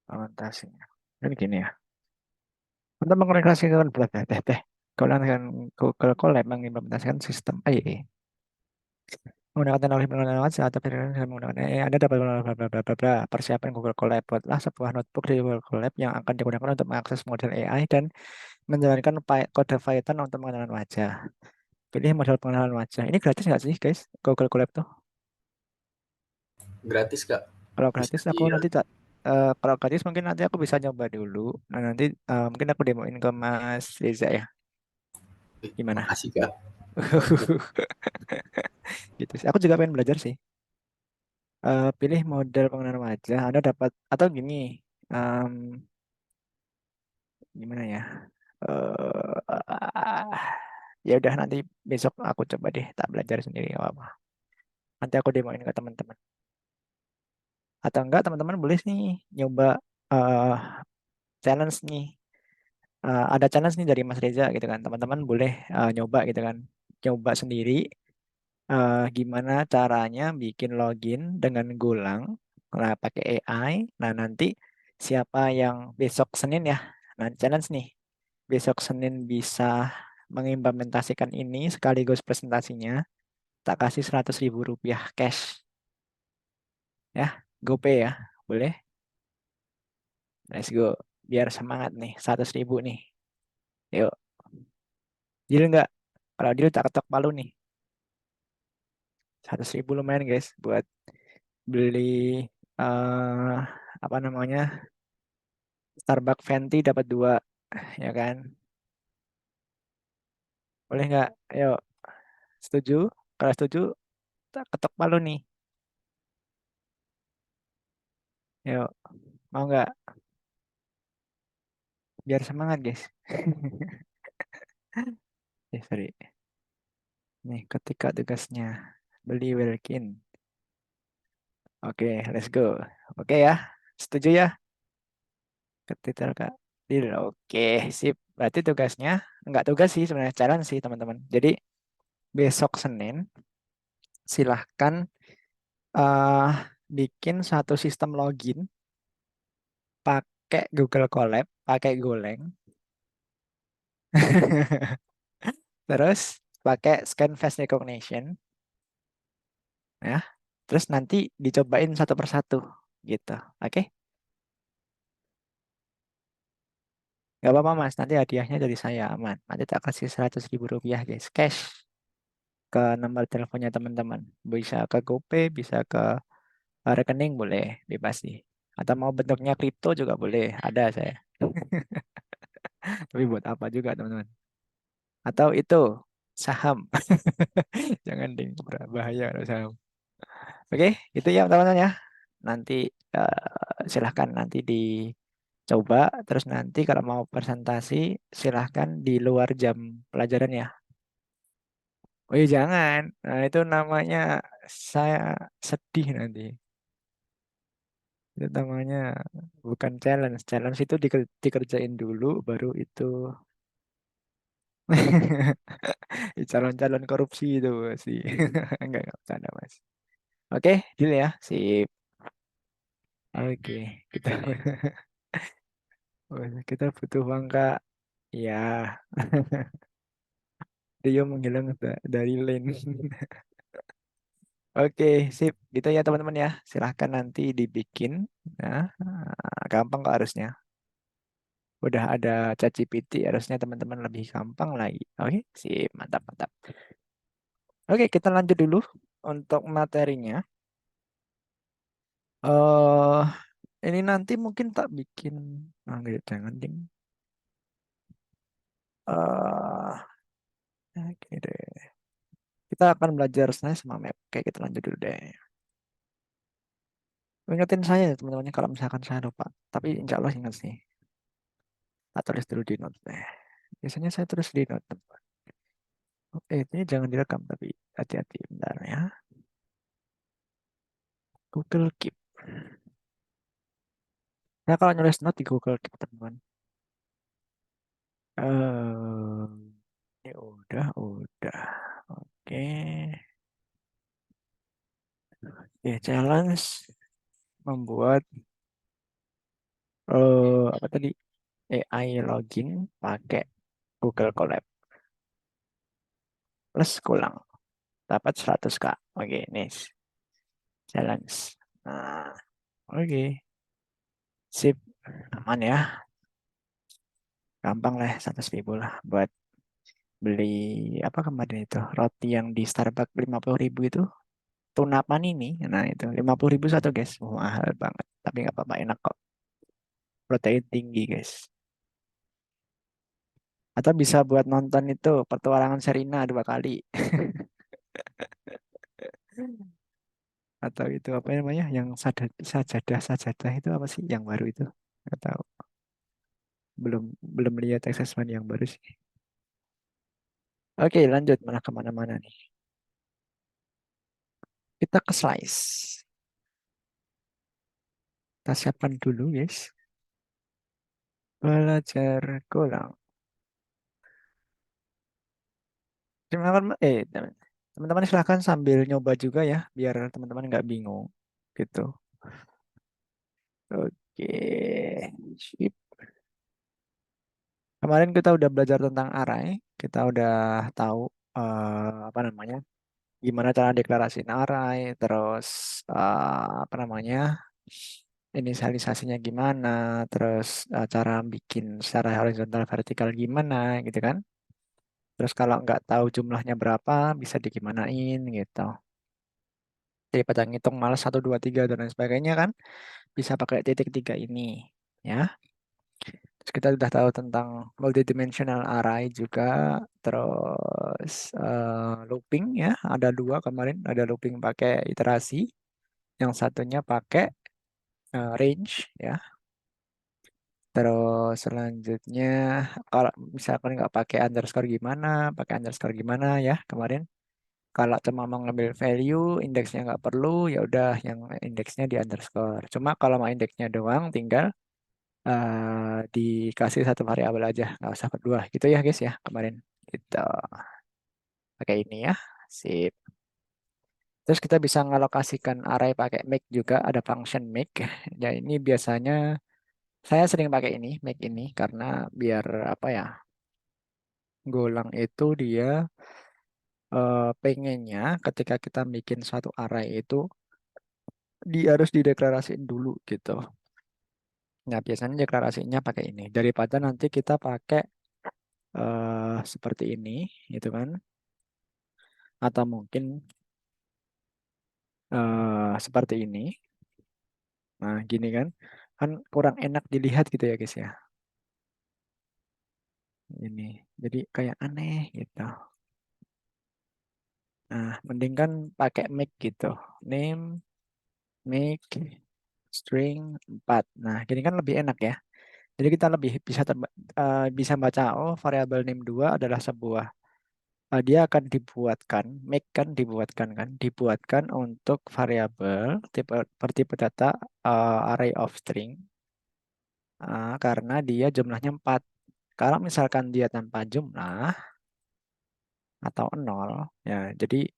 Speaker 1: implementasinya. Kan gini ya. Untuk mengkomunikasikan bla bla bla bla. Golang dengan Google Colab mengimplementasikan sistem AI menggunakan teknologi pengenalan wajah atau menggunakan AI. Anda dapat bla bla bla bla bla bla. Persiapan Google Colab. Buatlah sebuah notebook di Google Colab yang akan digunakan untuk mengakses model AI dan menjalankan kode Python untuk pengenalan wajah. Pilih model pengenalan wajah. Ini gratis nggak sih, guys? Google Colab tuh.
Speaker 8: Gratis, Kak.
Speaker 1: Kalau
Speaker 8: Bisa
Speaker 1: gratis
Speaker 8: di
Speaker 1: aku nanti kalau gratis mungkin nanti aku bisa nyoba dulu. Nah, nanti mungkin aku demoin ke Mas Reza ya. Gimana?
Speaker 8: makasih, Kak.
Speaker 1: Gitu sih. Aku juga pengen belajar sih. Pilih model pengenalan wajah. Anda dapat atau gini. em, Gimana ya? eh Ya udah nanti besok aku coba deh tak belajar sendiri nggak apa-apa. Nanti aku demoin ke teman-teman. Atau enggak teman-teman boleh nih nyoba eh challenge nih. Ada challenge nih dari Mas Reza gitu kan. Teman-teman boleh nyoba gitu kan. Coba sendiri gimana caranya bikin login dengan Golang pakai AI. Nah, nanti siapa yang besok Senin ya. Nah, challenge nih. Besok Senin bisa mengimplementasikan ini sekaligus presentasinya. Tak kasih 100.000 rupiah cash. Ya, GoPay ya. Boleh? Let's go. Biar semangat nih. 100.000 nih. Yuk. Deal nggak? Kalau deal tak ketok palu nih. 100.000 lumayan guys. Buat beli eh apa namanya? Starbucks Venti dapat 2. Ya kan? Boleh nggak? Ayo. Setuju? Kalau setuju, tak ketok palu nih. Yuk. Mau nggak? Biar semangat guys. Sorry. Nih, ketika tugasnya beli Welkin. Oke, let's go. Oke ya, setuju ya? Ketika Kak. Deal. Oke, sip. Berarti tugasnya nggak tugas sih sebenarnya challenge sih teman-teman. Jadi besok Senin silahkan eh bikin satu sistem login pakai Google Colab, pakai Golang, terus pakai scan face recognition, ya. Terus nanti dicobain satu persatu gitu. Oke? Gak apa-apa mas, nanti hadiahnya dari saya aman. Nanti tak kasih 100.000 rupiah guys, cash ke nomor teleponnya teman-teman. Bisa ke GoPay, bisa ke Rekening boleh, bebas sih. Atau mau bentuknya kripto juga boleh, ada saya. Tapi buat apa juga teman-teman? Atau itu saham. Jangan ding, bahaya kalau saham. Oke, itu ya teman-teman ya. Nanti silahkan nanti dicoba. Terus nanti kalau mau presentasi silahkan di luar jam pelajaran ya. Oh iya jangan. Nah itu namanya saya sedih nanti. Itu namanya bukan challenge. Challenge itu dikerjain dulu, baru itu calon-calon korupsi itu sih. Enggak bercanda mas. Oke, deal ya. Sip. Oke, kita kita butuh uang kak. Ya, Rio menghilang dari lane. Oke, sip. Gitu ya teman-teman ya. Silahkan nanti dibikin. Nah, gampang kok harusnya. Udah ada ChatGPT, harusnya teman-teman lebih gampang lagi. Oke, sip. Mantap, mantap. Oke, kita lanjut dulu untuk materinya. eh ini nanti mungkin tak bikin. Enggak, jangan ding. Oke deh. Kita akan belajar SNES sama map. Oke, kita lanjut dulu deh. Ingetin saya ya teman-teman kalau misalkan saya lupa. Tapi insya Allah ingat sih. Tak tulis dulu di note deh. Biasanya saya tulis di note. Ini jangan direkam tapi hati-hati bentar ya. Google Keep. Nah kalau nulis note di Google Keep teman-teman. Ini udah. Oke. Oke, challenge membuat apa tadi? AI login pakai Google Colab. Plus kurang. Dapat 100K. Oke, nice. Challenge. Nah, oke. Sip. Aman ya. Gampang lah 100.000 lah buat beli apa kemarin itu roti yang di Starbucks 50.000 itu tuna panini. Nah itu 50.000 satu guys. Mahal banget. Tapi nggak apa-apa enak kok. Protein tinggi guys. Atau bisa buat nonton itu petualangan Serina 2 kali. Atau itu apa namanya yang sajadah itu apa sih yang baru itu? Nggak tahu. Belum belum lihat assessment yang baru sih. Oke, lanjut malah kemana-mana nih. Kita ke slice. Kita siapkan dulu, guys. Belajar Golang. Teman-teman silahkan sambil nyoba juga ya, biar teman-teman nggak bingung. Gitu. Oke, sip. Kemarin kita udah belajar tentang array. Kita udah tahu apa namanya, gimana cara deklarasiin array, terus apa namanya, inisialisasinya gimana, terus cara bikin secara horizontal vertikal gimana, gitu kan? Terus kalau nggak tahu jumlahnya berapa, bisa digimanain gitu. Daripada ngitung malas 1, 2, 3 dan lain sebagainya kan, bisa pakai titik 3 ini. Ya. Terus kita sudah tahu tentang multidimensional array juga, terus looping ya, ada 2 kemarin, ada looping pakai iterasi, yang satunya pakai range ya. Terus selanjutnya kalau misalkan nggak pakai underscore gimana ya kemarin. Kalau cuma mau ngambil value, indeksnya nggak perlu, ya udah yang indeksnya di underscore. Cuma kalau mau indeksnya doang, tinggal dikasih satu variabel aja, nggak usah berdua. Gitu ya guys ya kemarin. Gitu. Pakai ini ya, sip. Terus kita bisa ngalokasikan array pakai make juga, ada function make. Ya ini biasanya saya sering pakai ini, make ini, karena biar apa ya, Golang itu dia pengennya ketika kita bikin suatu array itu dia harus dideklarasiin dulu gitu. Nah, biasanya deklarasinya pakai ini daripada nanti kita pakai seperti ini, gitu kan? Atau mungkin seperti ini. Nah, gini kan kurang enak dilihat gitu ya guys ya. Ini jadi kayak aneh gitu. Nah, mending kan pakai make gitu. Name, make, string 4. Nah, gini kan lebih enak ya. Jadi kita lebih bisa baca, oh variabel name 2 adalah sebuah, dia akan dibuatkan, make kan dibuatkan untuk variabel bertipe data array of string, karena dia jumlahnya 4. Kalau misalkan dia tanpa jumlah atau 0, ya jadi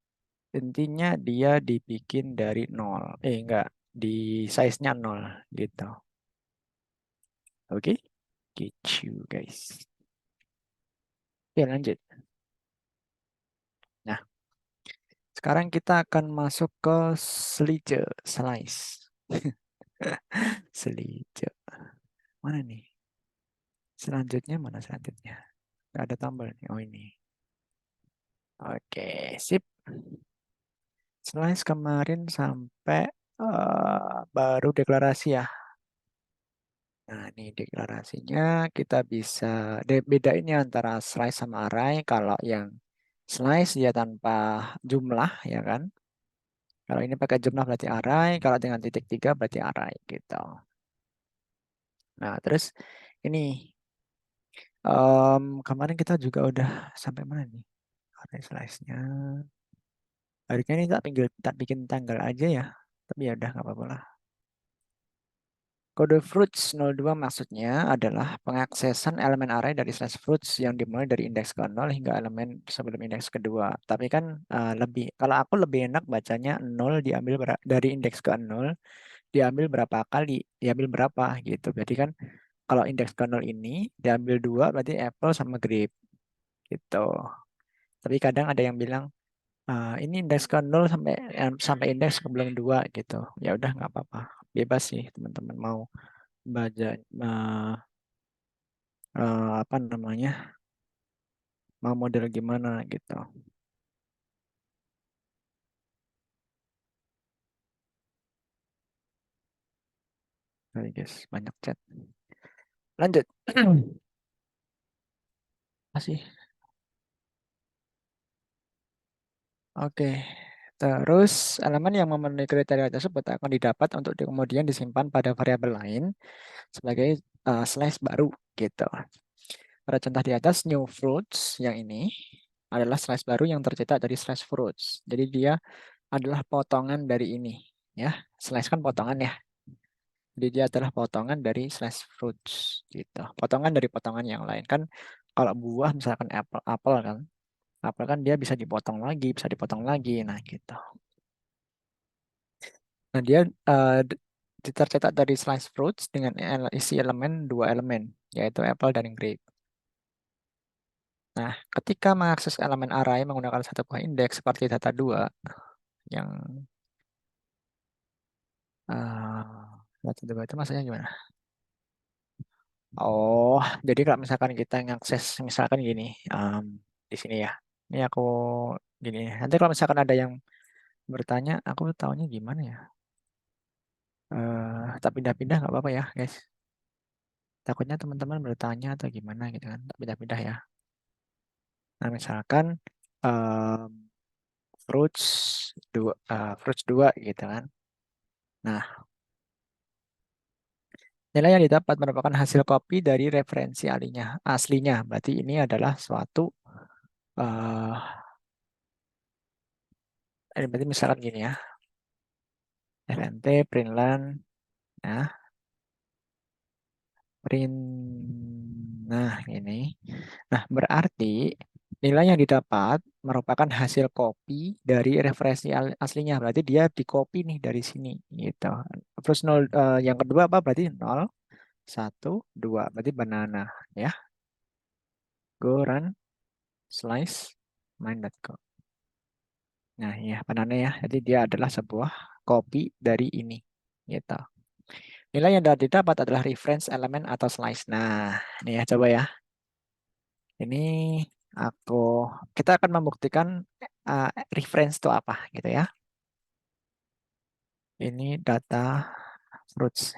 Speaker 1: intinya dia dibikin dari 0. Enggak, di size-nya 0 gitu. Oke? Gitu guys. Oke, lanjut. Nah, sekarang kita akan masuk ke slice. Slice. Mana nih? Selanjutnya mana selanjutnya? Nggak ada tombol nih. Oh ini. Oke, sip. Slice kemarin sampai baru deklarasi ya. Nah, ini deklarasinya kita bisa bedain ya antara slice sama array. Kalau yang slice dia tanpa jumlah ya kan. Kalau ini pakai jumlah berarti array, kalau dengan titik 3 berarti array gitu. Nah, terus ini kemarin kita juga udah sampai mana nih? Array slice-nya. Harusnya ini tak bikin tanggal aja ya. Tapi ya udah nggak apa-apa lah. Kode fruits 02 maksudnya adalah pengaksesan elemen array dari slash fruits yang dimulai dari indeks ke 0 hingga elemen sebelum indeks kedua. Tapi kan kalau aku lebih enak bacanya 0 diambil dari indeks ke 0 diambil berapa kali, diambil berapa gitu. Berarti kan kalau indeks ke 0 ini diambil 2 berarti apple sama grape gitu. Tapi kadang ada yang bilang ini indeks ke 0 sampai indeks ke belum 2 gitu. Ya udah nggak apa-apa. Bebas sih teman-teman mau baca apa namanya, mau model gimana gitu. Sorry guys, banyak chat. Lanjut. Masih. Oke. Terus elemen yang memenuhi kriteria tersebut akan didapat untuk kemudian disimpan pada variabel lain sebagai slice baru gitu. Pada contoh di atas new fruits yang ini adalah slice baru yang tercetak dari slice fruits. Jadi dia adalah potongan dari ini ya. Slice kan potongan ya. Jadi dia adalah potongan dari slice fruits gitu. Potongan dari potongan yang lain kan, kalau buah misalkan apel kan. Apel kan dia bisa dipotong lagi, bisa dipotong lagi. Nah, gitu. Nah, dia tercetak dari slice fruits dengan isi elemen 2 elemen, yaitu apple dan grape. Nah, ketika mengakses elemen array menggunakan satu buah indeks seperti data 2 yang data 2 itu maksudnya gimana? Oh, jadi kalau misalkan kita ngakses misalkan gini, di sini ya. Ini aku gini. Nanti kalau misalkan ada yang bertanya, aku tahunya gimana ya? Tak pindah-pindah nggak apa-apa ya, guys. Takutnya teman-teman bertanya atau gimana gitu kan. Tak pindah-pindah ya. Nah, misalkan fruits 2 gitu kan. Nah, nilai yang didapat merupakan hasil copy dari referensi aslinya. Berarti ini adalah suatu berarti misalkan gini ya. rnt println nah print nah ini. Nah, berarti nilai yang didapat merupakan hasil copy dari referensi aslinya. Berarti dia di copy nih dari sini gitu. Terus 0 yang kedua apa? Berarti 0 1 2 berarti banana ya. Go run slice main.go. Nah, ya banana ya. Jadi dia adalah sebuah copy dari ini gitu. Nilai yang didapat adalah reference elemen atau slice. Nah, ini ya coba ya. Ini kita akan membuktikan reference itu apa gitu ya. Ini data fruits.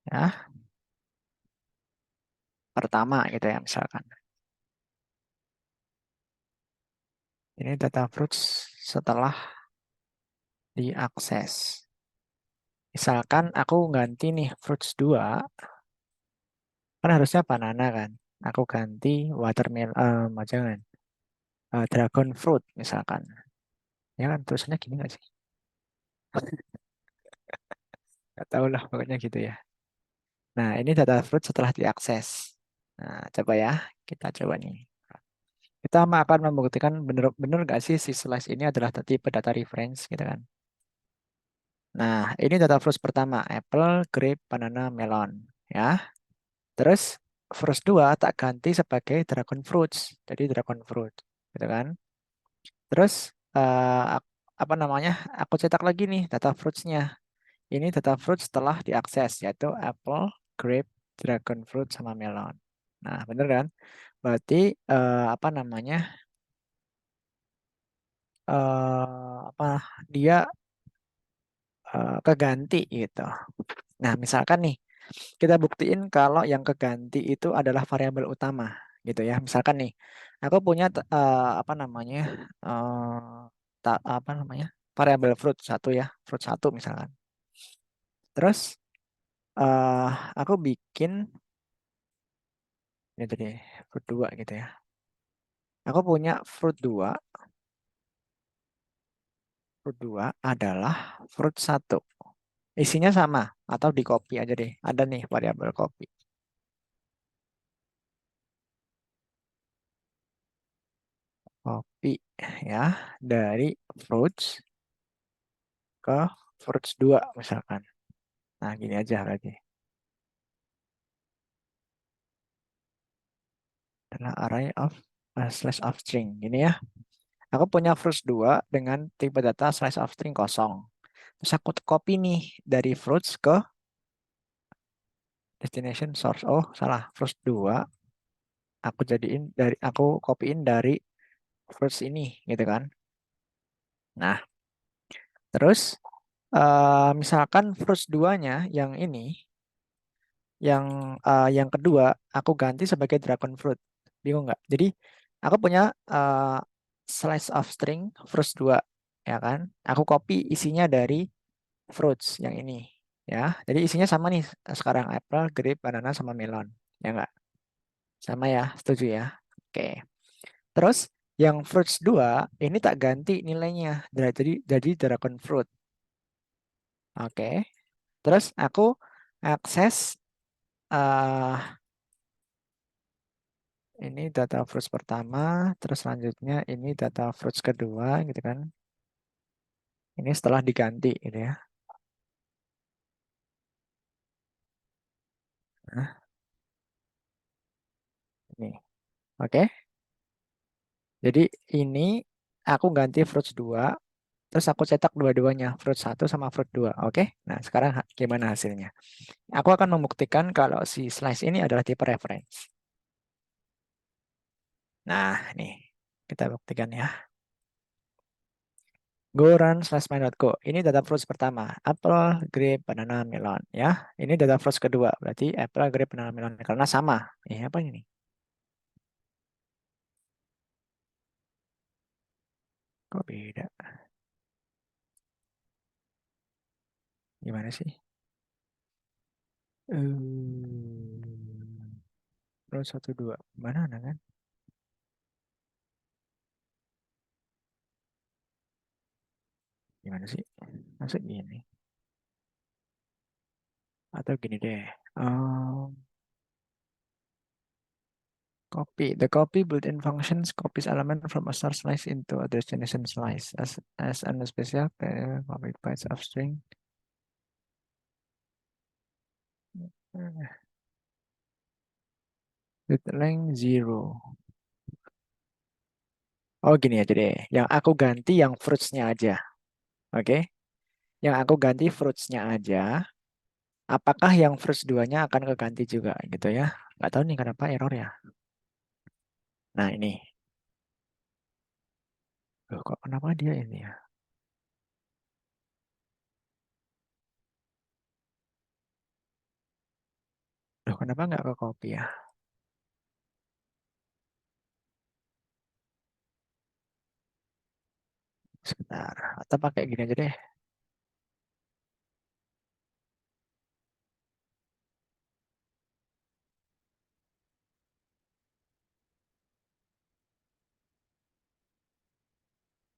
Speaker 1: Ya, pertama gitu ya misalkan. Ini data fruits setelah diakses. Misalkan aku ganti nih fruits 2, kan harusnya banana kan. Aku ganti watermelon, jangan, dragon fruit misalkan. Ya kan, tulisannya gini nggak sih? Nggak tahu lah, pokoknya gitu ya. Nah, ini data fruit setelah diakses. Nah, coba ya, kita coba nih. Kita akan membuktikan bener nggak sih si slice ini adalah tipe data reference gitu kan. Nah, ini data fruits pertama, apple, grape, banana, melon. Ya, terus fruits 2 tak ganti sebagai dragon fruits. Jadi dragon fruit, gitu kan. Terus apa namanya? Aku cetak lagi nih data fruits-nya. Ini data fruit setelah diakses, yaitu apple, grape, dragon fruit, sama melon. Nah, bener kan? Berarti apa namanya? Apa dia keganti gitu. Nah, misalkan nih kita buktiin kalau yang keganti itu adalah variabel utama gitu ya. Misalkan nih, aku punya apa namanya? Apa namanya? Variabel fruit satu ya, fruit satu misalkan. Terus aku bikin ini tadi fruit 2 gitu ya. Aku punya fruit 2. Fruit 2 adalah fruit 1. Isinya sama atau di copy aja deh. Ada nih variabel copy. Copy ya dari fruits ke fruits 2 misalkan. Nah, gini aja berarti. Adalah array of slash of string. Gini ya. Aku punya fruits 2 dengan tipe data slash of string kosong. Terus aku copy nih dari fruits ke destination source. Oh, salah. Fruits 2 aku copyin dari fruits ini gitu kan. Nah, terus misalkan fruits 2-nya yang ini yang kedua aku ganti sebagai dragon fruit. Bingung nggak? Jadi aku punya slice of string fruits 2 ya kan. Aku copy isinya dari fruits yang ini ya. Jadi isinya sama nih sekarang apple, grape, banana sama melon. Ya enggak? Sama ya, setuju ya. Oke. Terus yang fruits 2 ini tak ganti nilainya. Jadi dragon fruit. Oke. Terus aku akses ini data fruits pertama, terus selanjutnya ini data fruits kedua gitu kan. Ini setelah diganti gitu ya. Nah, ini. Oke. Jadi ini aku ganti fruits 2, terus aku cetak dua-duanya, fruit 1 sama fruit 2. Oke. Nah, sekarang gimana hasilnya? Aku akan membuktikan kalau si slice ini adalah tipe reference. Nah, nih. Kita buktikan ya. Go run slash main.go. Ini data fruits pertama. Apple, grape, banana, melon. Ya, ini data fruits kedua. Berarti apple, grape, banana, melon. Karena sama. Apa ini? Kok beda? Gimana sih? Fruits 1, 2. Mana kan? Gimana sih? Masuk gini. Atau gini deh. Copy. The copy built-in functions copies element from a source slice into a destination slice as an special copy bytes of string. With length 0. Oh gini aja deh. Yang aku ganti yang fruits-nya aja. Oke. Yang aku ganti fruits-nya aja. Apakah yang fruits 2-nya akan keganti juga gitu ya. Nggak tahu nih kenapa error ya. Nah ini. Loh, kok kenapa dia ini ya? Kenapa nggak ke copy ya? Sebentar. Atau pakai gini aja deh.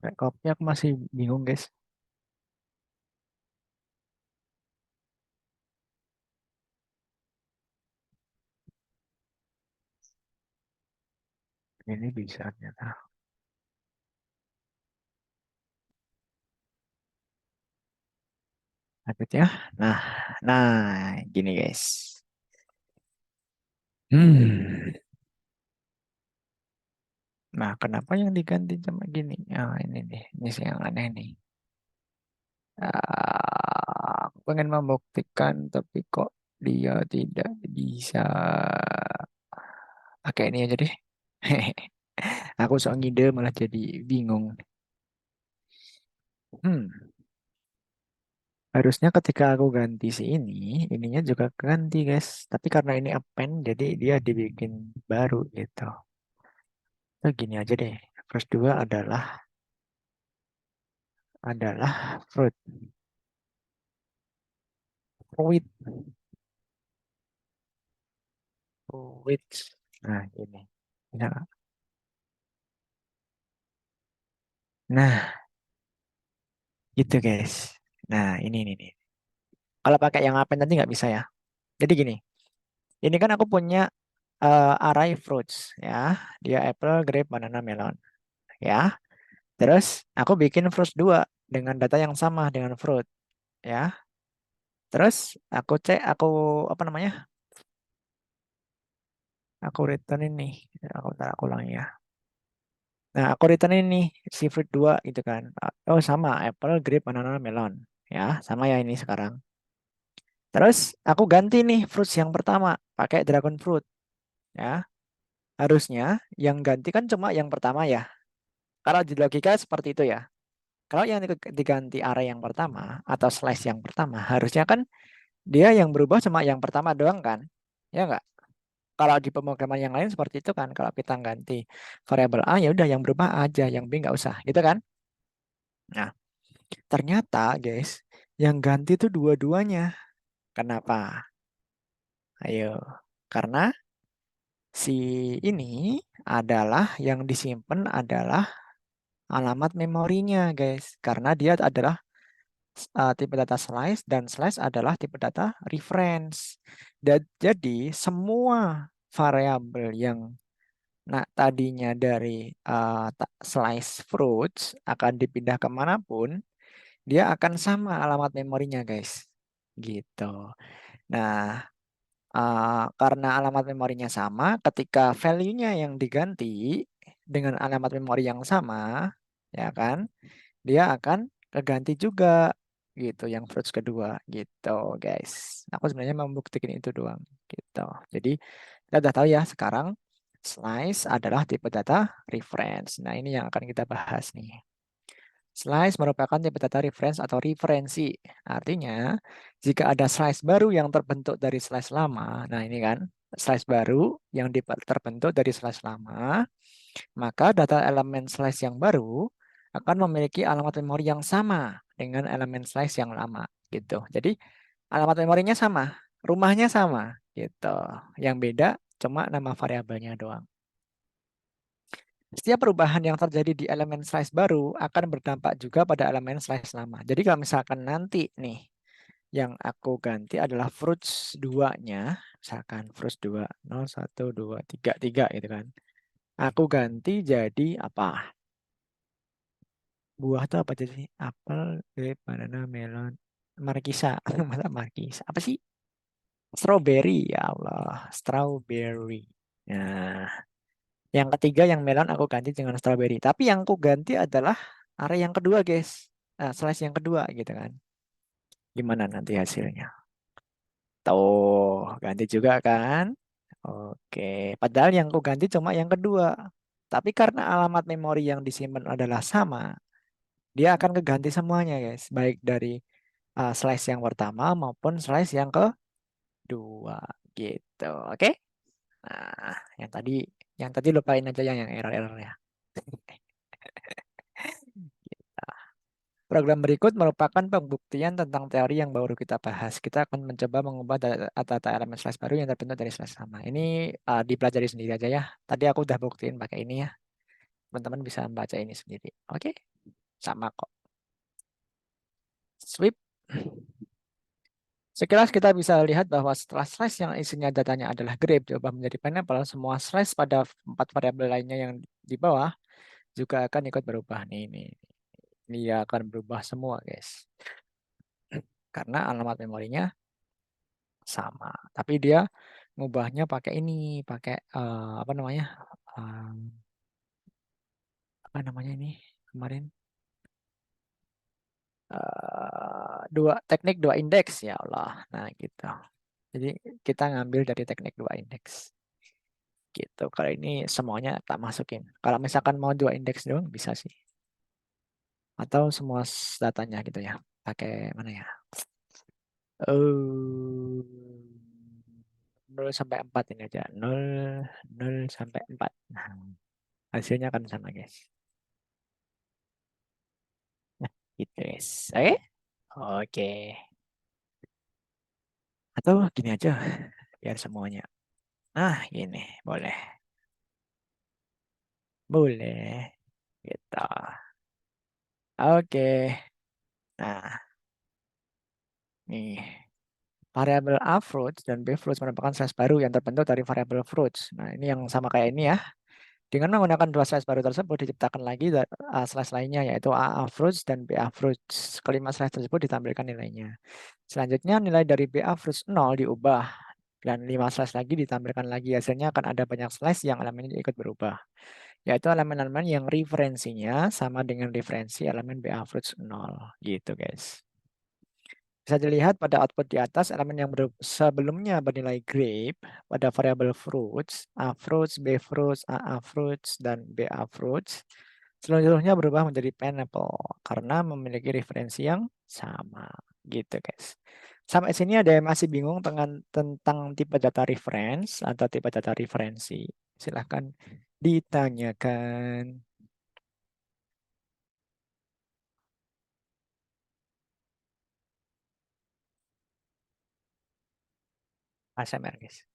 Speaker 1: Kayak copy aku masih bingung guys. Ini bisa ternyata. Lanjut ya. Nah, gini guys. Nah, kenapa yang diganti sama gini? Ah, ini nih, ini sih yang aneh nih. Aku pengen membuktikan, tapi kok dia tidak bisa. Pakai ini aja deh. Aku soal ngide malah jadi bingung. Harusnya ketika aku ganti si ini, ininya juga ganti guys. Tapi karena ini append, jadi dia dibikin baru gitu. Nah, gini aja deh. First 2 adalah fruit. Fruit. Fruit. Nah, ini. Nah, gitu guys. Nah, ini nih. Kalau pakai yang append nanti nggak bisa ya. Jadi gini. Ini kan aku punya array fruits ya. Dia apple, grape, banana, melon. Ya. Terus aku bikin fruits 2 dengan data yang sama dengan fruit. Ya. Terus aku cek, apa namanya? Aku return ini. Aku ulangi ya. Nah, aku return ini si fruit 2 gitu kan. Oh, sama apple, grape, banana, melon. Ya, sama ya ini sekarang. Terus aku ganti nih fruits yang pertama pakai dragon fruit. Ya. Harusnya yang ganti kan cuma yang pertama ya. Kalau di logika seperti itu ya. Kalau yang diganti array yang pertama atau slice yang pertama, harusnya kan dia yang berubah cuma yang pertama doang kan? Ya enggak? Kalau di pemrograman yang lain seperti itu kan. Kalau kita ganti variabel A ya udah yang berubah aja, yang B nggak usah, gitu kan? Nah, ternyata guys, yang ganti itu dua-duanya. Kenapa? Ayo, karena si ini adalah yang disimpan adalah alamat memorinya guys. Karena dia adalah tipe data slice dan slice adalah tipe data reference. Dan jadi semua variabel yang tadinya dari slice fruits akan dipindah kemanapun, dia akan sama alamat memorinya guys. Gitu. Nah, karena alamat memorinya sama, ketika value-nya yang diganti dengan alamat memori yang sama, ya kan, dia akan keganti juga gitu yang fruits kedua gitu guys. Aku sebenarnya membuktikan itu doang gitu. Jadi kita udah tahu ya sekarang slice adalah tipe data reference. Nah, ini yang akan kita bahas nih. Slice merupakan tipe data reference atau referensi. Artinya, jika ada slice baru yang terbentuk dari slice lama, nah ini kan, slice baru yang terbentuk dari slice lama, maka data elemen slice yang baru akan memiliki alamat memori yang sama dengan elemen slice yang lama gitu. Jadi alamat memorinya sama, rumahnya sama gitu. Yang beda cuma nama variabelnya doang. Setiap perubahan yang terjadi di elemen slice baru akan berdampak juga pada elemen slice lama. Jadi kalau misalkan nanti nih yang aku ganti adalah fruits 2-nya, misalkan fruits 2, 0, 1, 2, 3, 3 gitu kan. Aku ganti jadi apa? Buah tuh apa jadi? Apel, grape, banana, melon, markisa. Masa markisa? Apa sih? Strawberry, ya Allah. Strawberry. Nah, yang ketiga yang melon aku ganti dengan strawberry. Tapi yang aku ganti adalah area yang kedua, guys. Nah, slice yang kedua gitu kan. Gimana nanti hasilnya? Tuh, ganti juga kan? Oke, padahal yang aku ganti cuma yang kedua. Tapi karena alamat memori yang disimpan adalah sama, dia akan keganti semuanya, guys. Baik dari slice yang pertama maupun slice yang kedua. Gitu, oke? Nah, yang tadi lupain aja yang error-error ya. Program berikut merupakan pembuktian tentang teori yang baru kita bahas. Kita akan mencoba mengubah data elemen slice baru yang terbentuk dari slice sama. Ini dipelajari sendiri aja ya. Tadi aku udah buktiin pakai ini ya. Teman-teman bisa membaca ini sendiri. Oke? Sama kok. Sweep. Sekilas kita bisa lihat bahwa setelah slice yang isinya datanya adalah grape diubah menjadi pineapple, semua slice pada 4 variabel lainnya yang di bawah juga akan ikut berubah. Ini akan berubah semua, guys. Karena alamat memorinya sama. Tapi dia ngubahnya pakai ini, pakai apa namanya? Apa namanya ini kemarin? Teknik dua indeks ya Allah. Nah, gitu. Jadi kita ngambil dari teknik dua indeks. Gitu. Kalau ini semuanya tak masukin. Kalau misalkan mau dua indeks doang bisa sih. Atau semua datanya gitu ya. Pakai mana ya? 0 sampai 4 ini aja. 0 sampai 4. Nah, hasilnya akan sama, guys. Nah, gitu, guys. Oke? Oke. Atau gini aja. Biar semuanya. Nah, gini. Boleh. Boleh. Gitu. Oke. Nah. Nih. Variabel A fruits dan B fruits merupakan slice baru yang terbentuk dari variabel fruits. Nah, ini yang sama kayak ini ya. Dengan menggunakan dua slice baru tersebut diciptakan lagi slice lainnya yaitu AA fruits dan BA fruits. Kelima slice tersebut ditampilkan nilainya. Selanjutnya nilai dari BA fruits 0 diubah dan 5 slice lagi ditampilkan lagi. Hasilnya akan ada banyak slice yang elemennya ikut berubah. Yaitu elemen-elemen yang referensinya sama dengan referensi elemen BA fruits 0 gitu, guys. Bisa dilihat pada output di atas, elemen yang sebelumnya bernilai grape pada variabel fruits, A fruits, B fruits, AA fruits, dan BA fruits, seluruhnya berubah menjadi pineapple karena memiliki referensi yang sama. Gitu, guys. Sampai sini ada yang masih bingung tentang tipe data reference atau tipe data referensi? Silahkan ditanyakan. ASMR, guys.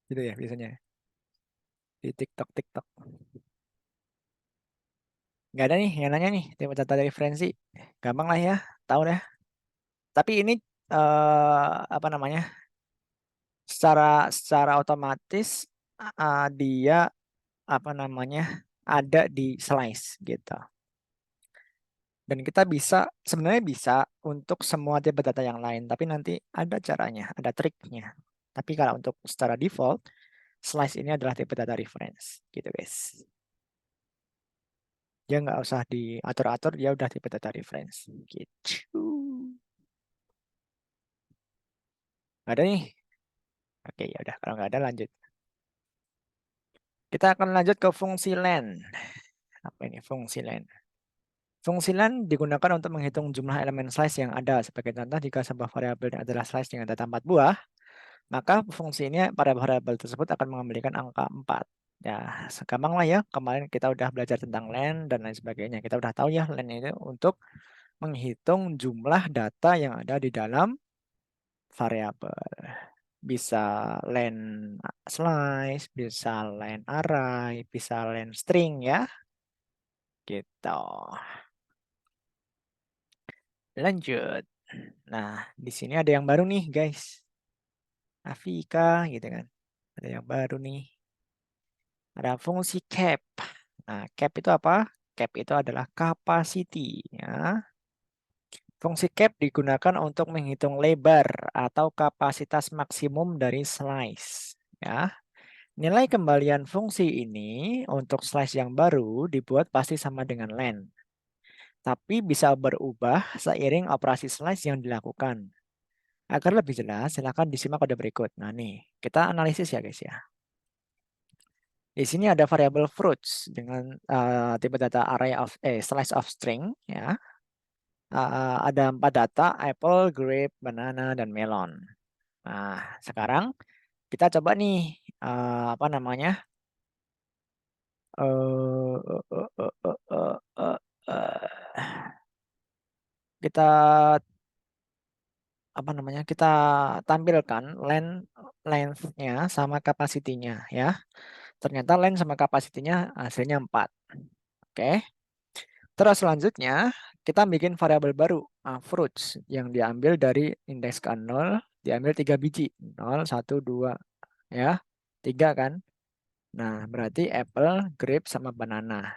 Speaker 1: Gitu ya biasanya. Di TikTok. Nggak ada nih yang nanya nih tipe data referensi. Gampang lah ya, tahu deh. Tapi ini apa namanya? Secara otomatis dia apa namanya? Ada di slice gitu. Dan kita sebenarnya bisa untuk semua tipe data yang lain, tapi nanti ada caranya, ada triknya. Tapi kalau untuk secara default, slice ini adalah tipe data reference gitu, guys. Dia nggak usah diatur-atur, dia udah tipe data reference gitu. Nggak ada nih. Oke, ya udah kalau nggak ada lanjut. Kita akan lanjut ke fungsi len. Apa ini fungsi len? Fungsi len digunakan untuk menghitung jumlah elemen slice yang ada. Sebagai contoh, jika sebuah variabel adalah slice dengan data 4 buah, maka fungsi ini pada variabel tersebut akan mengembalikan angka 4. Ya, segampang lah ya. Kemarin kita udah belajar tentang len dan lain sebagainya. Kita udah tahu ya len itu untuk menghitung jumlah data yang ada di dalam variabel. Bisa len slice, bisa len array, bisa len string ya. Gitu. Lanjut. Nah, di sini ada yang baru nih, guys. Afika gitu kan. Ada yang baru nih. Ada fungsi cap. Nah, cap itu apa? Cap itu adalah capacity ya. Fungsi cap digunakan untuk menghitung lebar atau kapasitas maksimum dari slice ya. Nilai kembalian fungsi ini untuk slice yang baru dibuat pasti sama dengan len. Tapi bisa berubah seiring operasi slice yang dilakukan. Agar lebih jelas, silakan disimak kode berikut. Nah nih, kita analisis ya guys ya. Di sini ada variabel fruits dengan tipe data array of slice of string ya. Ada 4 data, apple, grape, banana, dan melon. Nah, sekarang kita coba nih apa namanya? Kita apa namanya? Kita tampilkan length-nya sama kapasitinya ya. Ternyata length sama kapasitinya hasilnya 4. Oke. Terus selanjutnya kita bikin variabel baru, fruits, yang diambil dari indeks ke 0, diambil 3 biji. 0, 1, 2, ya. 3 kan. Nah, berarti apple, grape, sama banana.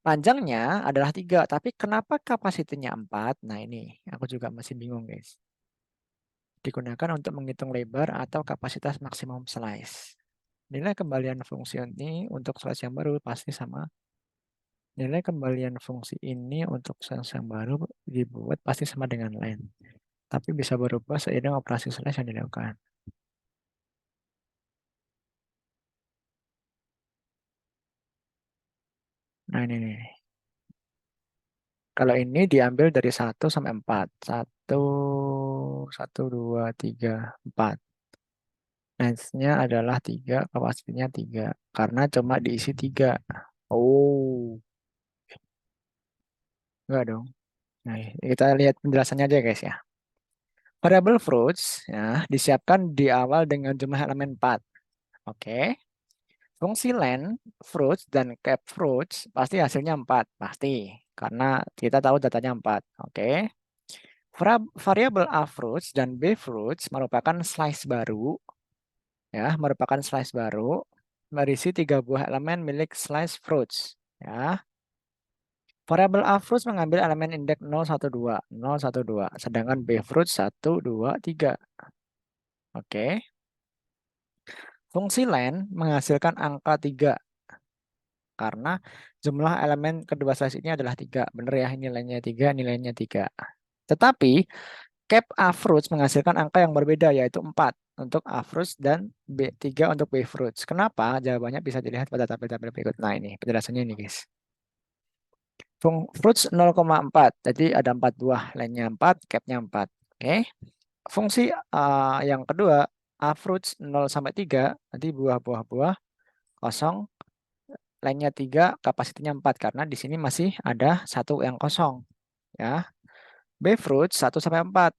Speaker 1: Panjangnya adalah 3, tapi kenapa kapasitinya 4? Nah, ini aku juga masih bingung, guys. Digunakan untuk menghitung lebar atau kapasitas maksimum slice. Nilai kembalian fungsi ini untuk slice yang baru pasti sama. Nilai kembalian fungsi ini untuk slice yang baru dibuat pasti sama dengan len. Tapi bisa berubah seiring operasi slice yang dilakukan. Nah, ini nih. Kalau ini diambil dari 1 sampai 4. 1, 2, 3, 4. Length-nya adalah 3, kapasitinya 3. Karena cuma diisi 3. Oh, enggak dong. Nah, kita lihat penjelasannya aja guys ya. Variabel fruits ya, disiapkan di awal dengan jumlah elemen 4. Oke. Fungsi len, fruits, dan cap fruits pasti hasilnya 4. Pasti. Karena kita tahu datanya 4. Oke. Variabel A fruits dan B fruits merupakan slice baru. Ya, merupakan slice baru. Berisi 3 buah elemen milik slice fruits. Ya. Variabel A fruits mengambil elemen indeks 0, 1, 2. 0, 1, 2. Sedangkan B fruits 1, 2, 3. Oke. Fungsi len menghasilkan angka 3. Karena jumlah elemen kedua slice ini adalah 3. Benar ya, nilainya 3, nilainya 3. Tetapi cap A fruits menghasilkan angka yang berbeda, yaitu 4 untuk A fruits dan B3 untuk B fruits. Kenapa? Jawabannya bisa dilihat pada tabel-tabel berikut. Nah, ini penjelasannya ini guys. Fruits 0,4. Jadi ada 4 buah, lainnya 4, capnya 4. Oke. Fungsi yang kedua, A fruits 0 sampai 3, nanti buah-buah kosong, lainnya 3, kapasitinya 4 karena di sini masih ada 1 yang kosong. Ya. B fruits 1 sampai 4.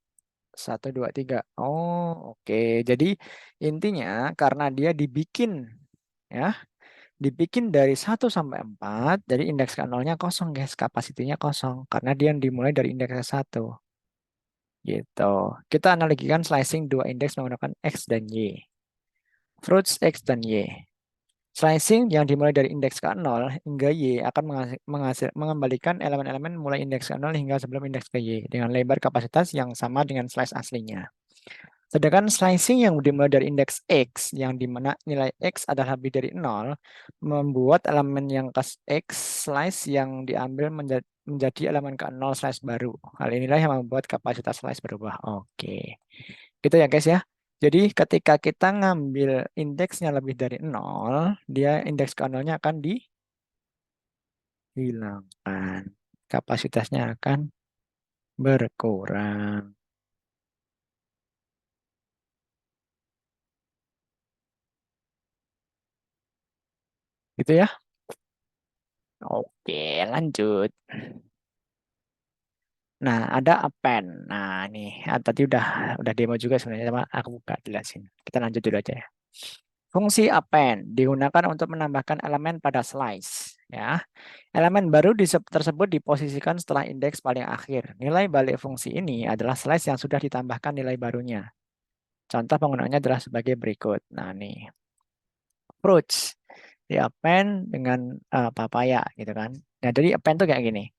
Speaker 1: 1, 2, 3. Oh, oke. Jadi intinya karena dia dibikin ya, dibikin dari 1 sampai 4, jadi indeks ke 0-nya kosong, guys. Kapasitinya kosong karena dia dimulai dari indeks ke 1. Gitu. Kita analogikan slicing 2 indeks menggunakan X dan Y. Fruits X dan Y. Slicing yang dimulai dari indeks ke 0 hingga Y akan mengembalikan elemen-elemen mulai indeks ke 0 hingga sebelum indeks ke Y dengan lebar kapasitas yang sama dengan slice aslinya. Sedangkan slicing yang dimulai dari indeks X yang dimana nilai X adalah lebih dari 0 membuat elemen yang ke X slice yang diambil menjadi elemen ke 0 slice baru. Hal inilah yang membuat kapasitas slice berubah. Oke. Gitu ya guys ya. Jadi ketika kita ngambil indeksnya lebih dari 0, dia indeks ke 0-nya akan dihilangkan. Kapasitasnya akan berkurang. Gitu ya. Oke, lanjut. Nah, ada append. Nah, ini tadi udah demo juga sebenarnya, cuma aku buka jelasin. Kita lanjut dulu aja ya. Fungsi append digunakan untuk menambahkan elemen pada slice, ya. Elemen baru tersebut diposisikan setelah indeks paling akhir. Nilai balik fungsi ini adalah slice yang sudah ditambahkan nilai barunya. Contoh penggunaannya adalah sebagai berikut. Nah, nih. Fruits di append dengan papaya gitu kan. Nah, jadi append tuh kayak gini.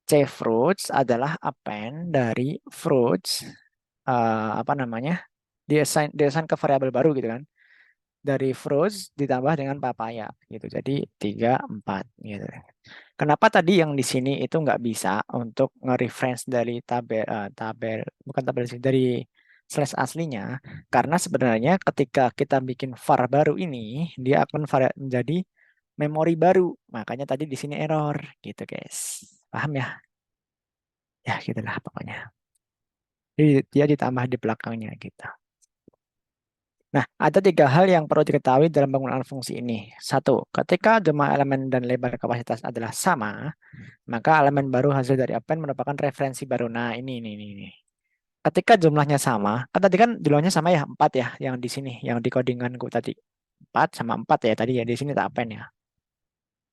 Speaker 1: C fruits adalah append dari fruits apa namanya? Diassign ke variabel baru gitu kan. Dari fruits ditambah dengan papaya gitu. Jadi 3, 4 gitu. Kenapa tadi yang di sini itu nggak bisa untuk nge-reference dari bukan tabel sih, dari slash aslinya? Karena sebenarnya ketika kita bikin var baru ini, dia akan menjadi memori baru. Makanya tadi di sini error gitu guys. Paham ya? Ya gitulah pokoknya. Jadi dia ditambah di belakangnya gitu. Nah, ada 3 hal yang perlu diketahui dalam penggunaan fungsi ini. 1, ketika jumlah elemen dan lebar kapasitas adalah sama, maka elemen baru hasil dari append merupakan referensi baru. Nah, ini. Ketika jumlahnya sama, kan tadi kan jumlahnya sama ya, 4 ya, yang di sini, yang di codinganku tadi. 4 sama 4 ya tadi ya, di sini tak append ya.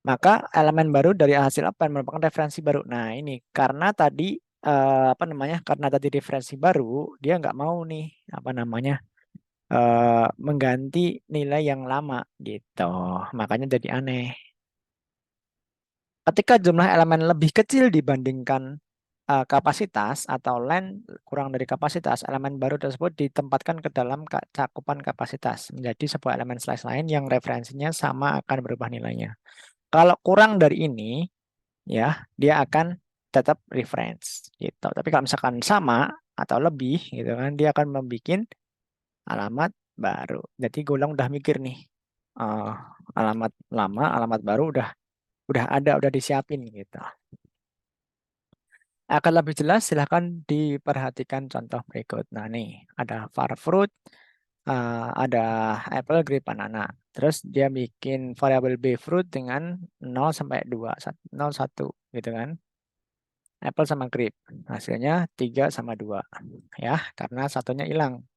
Speaker 1: Maka elemen baru dari hasil append merupakan referensi baru. Nah, ini karena tadi apa namanya? Karena tadi referensi baru, dia nggak mau nih apa namanya? Mengganti nilai yang lama gitu. Makanya jadi aneh. Ketika jumlah elemen lebih kecil dibandingkan kapasitas atau len kurang dari kapasitas, elemen baru tersebut ditempatkan ke dalam cakupan kapasitas menjadi sebuah elemen slice lain yang referensinya sama akan berubah nilainya. Kalau kurang dari ini, ya dia akan tetap reference gitu. Tapi kalau misalkan sama atau lebih gitu kan, dia akan membuat alamat baru. Jadi Golang udah mikir nih, eh, alamat lama, alamat baru udah ada, udah disiapin gitu. Akan lebih jelas silahkan diperhatikan contoh berikut. Nah nih ada var fruit, ada apple, grape, banana. Terus dia bikin variabel b fruit dengan 0 sampai 2, 0, 1 gitu kan. Apple sama grape. Hasilnya 3 sama 2. Ya, karena satunya hilang.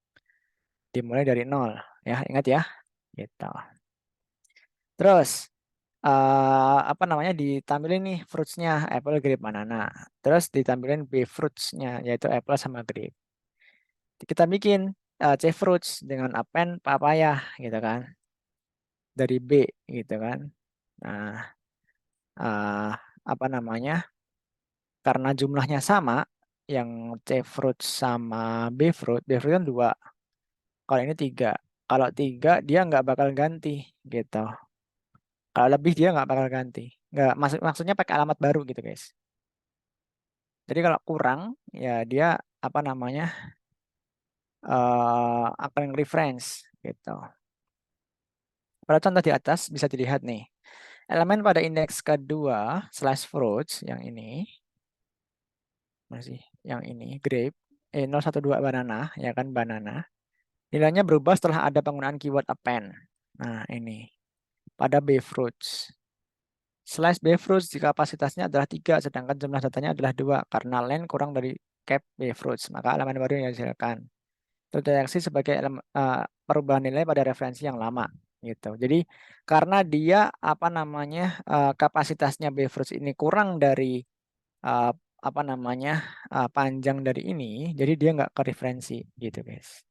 Speaker 1: Dimulai dari 0. Ya, ingat ya. Gitu. Terus apa namanya ditampilin nih fruitsnya apple, grape, banana. Terus ditampilin b fruitsnya yaitu apple sama grape. Kita bikin c fruits dengan append papaya gitu kan dari b gitu kan. Nah apa namanya karena jumlahnya sama yang c fruits sama b fruit kan 2. Kalau ini 3. Kalau 3 dia nggak bakal ganti gitu. Kalau lebih dia nggak bakal ganti. Nggak maksudnya pakai alamat baru gitu guys. Jadi kalau kurang ya dia apa namanya akan reference gitu. Pada contoh di atas bisa dilihat nih. Elemen pada indeks kedua slash fruits yang ini masih yang ini grape 012 banana ya kan banana. Nilainya berubah setelah ada penggunaan keyword append. Nah, ini pada b fruits. Slice B fruits jika kapasitasnya adalah 3, sedangkan jumlah datanya adalah 2 karena len kurang dari cap B fruits, maka elemen baru yang dihasilkan. Terdeteksi sebagai perubahan nilai pada referensi yang lama gitu. Jadi karena dia apa namanya kapasitasnya B fruits ini kurang dari apa namanya panjang dari ini, jadi dia nggak ke referensi gitu guys.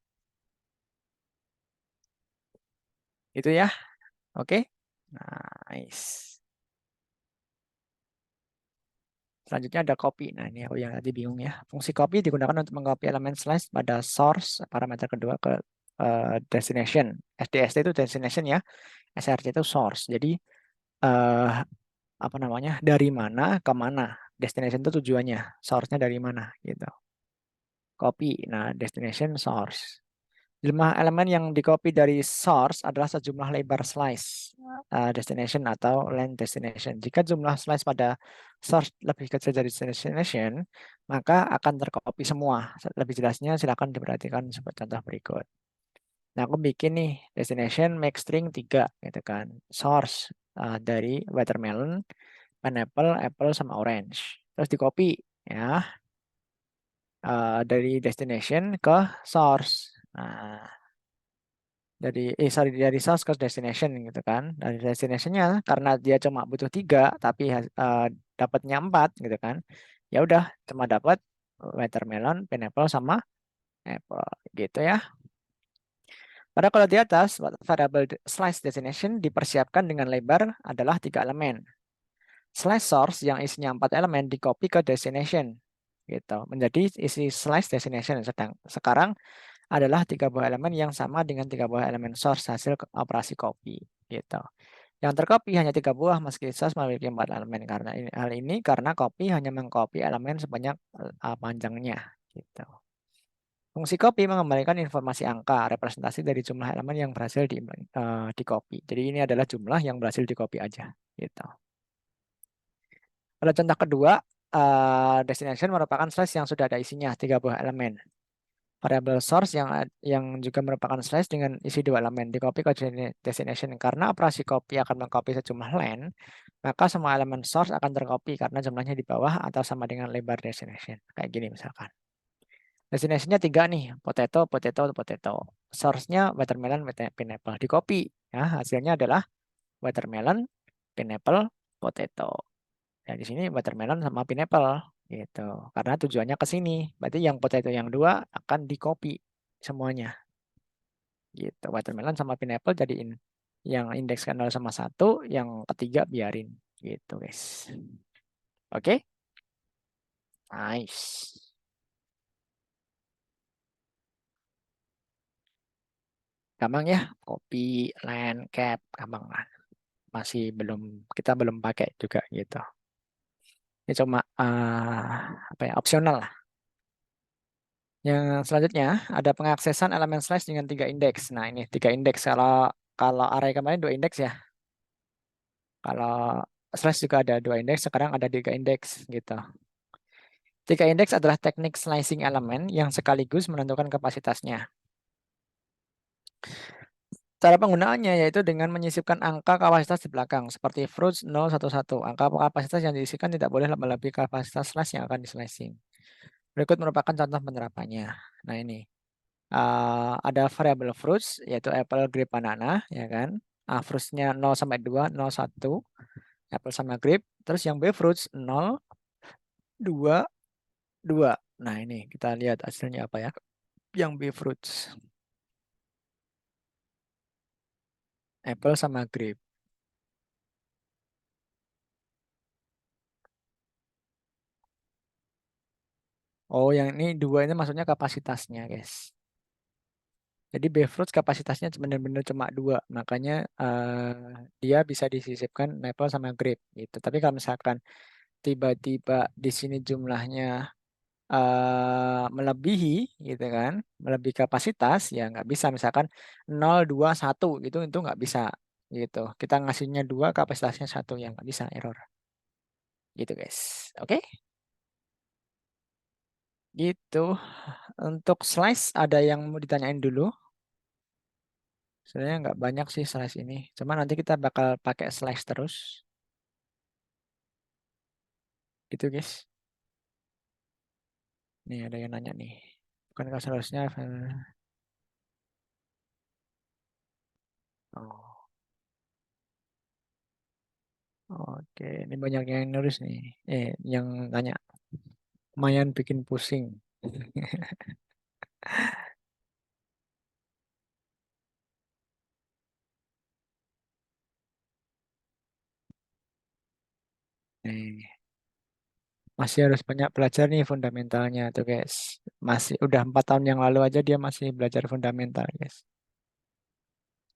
Speaker 1: Itu ya, oke, nice. Selanjutnya ada copy. Nah, ini aku yang tadi bingung ya. Fungsi copy digunakan untuk mengcopy elemen slice pada source parameter kedua ke destination. SDST itu destination ya. SRC itu source. Jadi apa namanya? Dari mana ke mana? Destination itu tujuannya. Source-nya dari mana gitu. Copy. Nah, destination source. Jumlah elemen yang di-copy dari source adalah sejumlah lebar slice destination atau length destination. Jika jumlah slice pada source lebih kecil dari destination, maka akan tercopy semua. Lebih jelasnya silakan diperhatikan seperti contoh berikut. Nah, aku bikin nih destination make string 3 gitu kan. Source dari watermelon, pineapple, apple sama orange. Terus di-copy ya dari destination ke source. Nah, dari source ke destination gitu kan. Dari destinationnya karena dia cuma butuh 3 tapi dapatnya 4 gitu kan. Ya udah cuma dapat watermelon, pineapple sama apple gitu ya. Pada kalau di atas variable slice destination dipersiapkan dengan lebar adalah 3 elemen. Slice source yang isinya 4 elemen di copy ke destination gitu. Menjadi isi slice destination. Sekarang adalah 3 buah elemen yang sama dengan 3 buah elemen source hasil operasi copy gitu. Yang tercopy hanya 3 buah meski source memiliki 4 elemen. Karena hal ini karena copy hanya mengcopy elemen sebanyak panjangnya gitu. Fungsi copy mengembalikan informasi angka representasi dari jumlah elemen yang berhasil di copy. Jadi ini adalah jumlah yang berhasil di copy aja gitu. Pada contoh kedua, destination merupakan slice yang sudah ada isinya 3 buah elemen. variable source yang juga merupakan slash dengan isi 2 elemen di copy ke destination. Karena operasi copy akan mengcopy sejumlah len, maka semua elemen source akan tercopy karena jumlahnya di bawah atau sama dengan lebar destination. Kayak gini misalkan. Destination-nya 3 nih, potato, potato, potato. Source-nya watermelon, pineapple. Di copy, ya, hasilnya adalah watermelon, pineapple, potato. Ya, di sini watermelon sama pineapple gitu. Karena tujuannya ke sini. Berarti yang potato yang 2 akan di copy semuanya. Gitu. Watermelon sama pineapple jadiin yang indeks 0 sama 1, yang ketiga biarin gitu, guys. Oke? Nice. Gampang ya, copy, line, cap, gampang lah. Kita belum pakai juga gitu. Ini cuma apa ya, opsional lah. Yang selanjutnya ada pengaksesan elemen slash dengan 3 indeks. Nah ini 3 indeks. Kalau array kemarin 2 indeks ya. Kalau slash juga ada 2 indeks, sekarang ada 3 indeks gitu. 3 indeks adalah teknik slicing elemen yang sekaligus menentukan kapasitasnya. Cara penggunaannya yaitu dengan menyisipkan angka kapasitas di belakang, seperti fruits 011. Angka kapasitas yang diisikan tidak boleh melebihi kapasitas slash yang akan di-slicing. Berikut merupakan contoh penerapannya. Nah ini, ada variabel fruits, yaitu apple, grape, banana, ya kan. Fruits-nya 0 sampai 2, 0, 1. Apple sama grape. Terus yang B fruits 0, 2, 2. Nah ini, kita lihat hasilnya apa ya. Yang B fruits. Apple sama grape. Oh, yang ini 2 ini maksudnya kapasitasnya, guys. Jadi B fruits kapasitasnya benar-benar cuma 2. Makanya dia bisa disisipkan apple sama grape gitu. Tapi kalau misalkan tiba-tiba di sini jumlahnya melebihi gitu kan, melebihi kapasitas, ya nggak bisa. Misalkan 0, 2, 1 gitu, itu nggak bisa gitu. Kita ngasihnya 2, kapasitasnya 1, ya nggak bisa, error. Gitu guys. Oke? Gitu. Untuk slice ada yang mau ditanyain dulu? Sebenarnya nggak banyak sih slice ini. Cuma nanti kita bakal pakai slice terus. Gitu guys. Nih ada yang nanya nih. Bukankah seharusnya oh. Oke, ini banyak yang nulis nih. Yang tanya. Lumayan bikin pusing. Nih. Masih harus banyak belajar nih fundamentalnya tuh guys. Masih udah 4 tahun yang lalu aja dia masih belajar fundamental guys.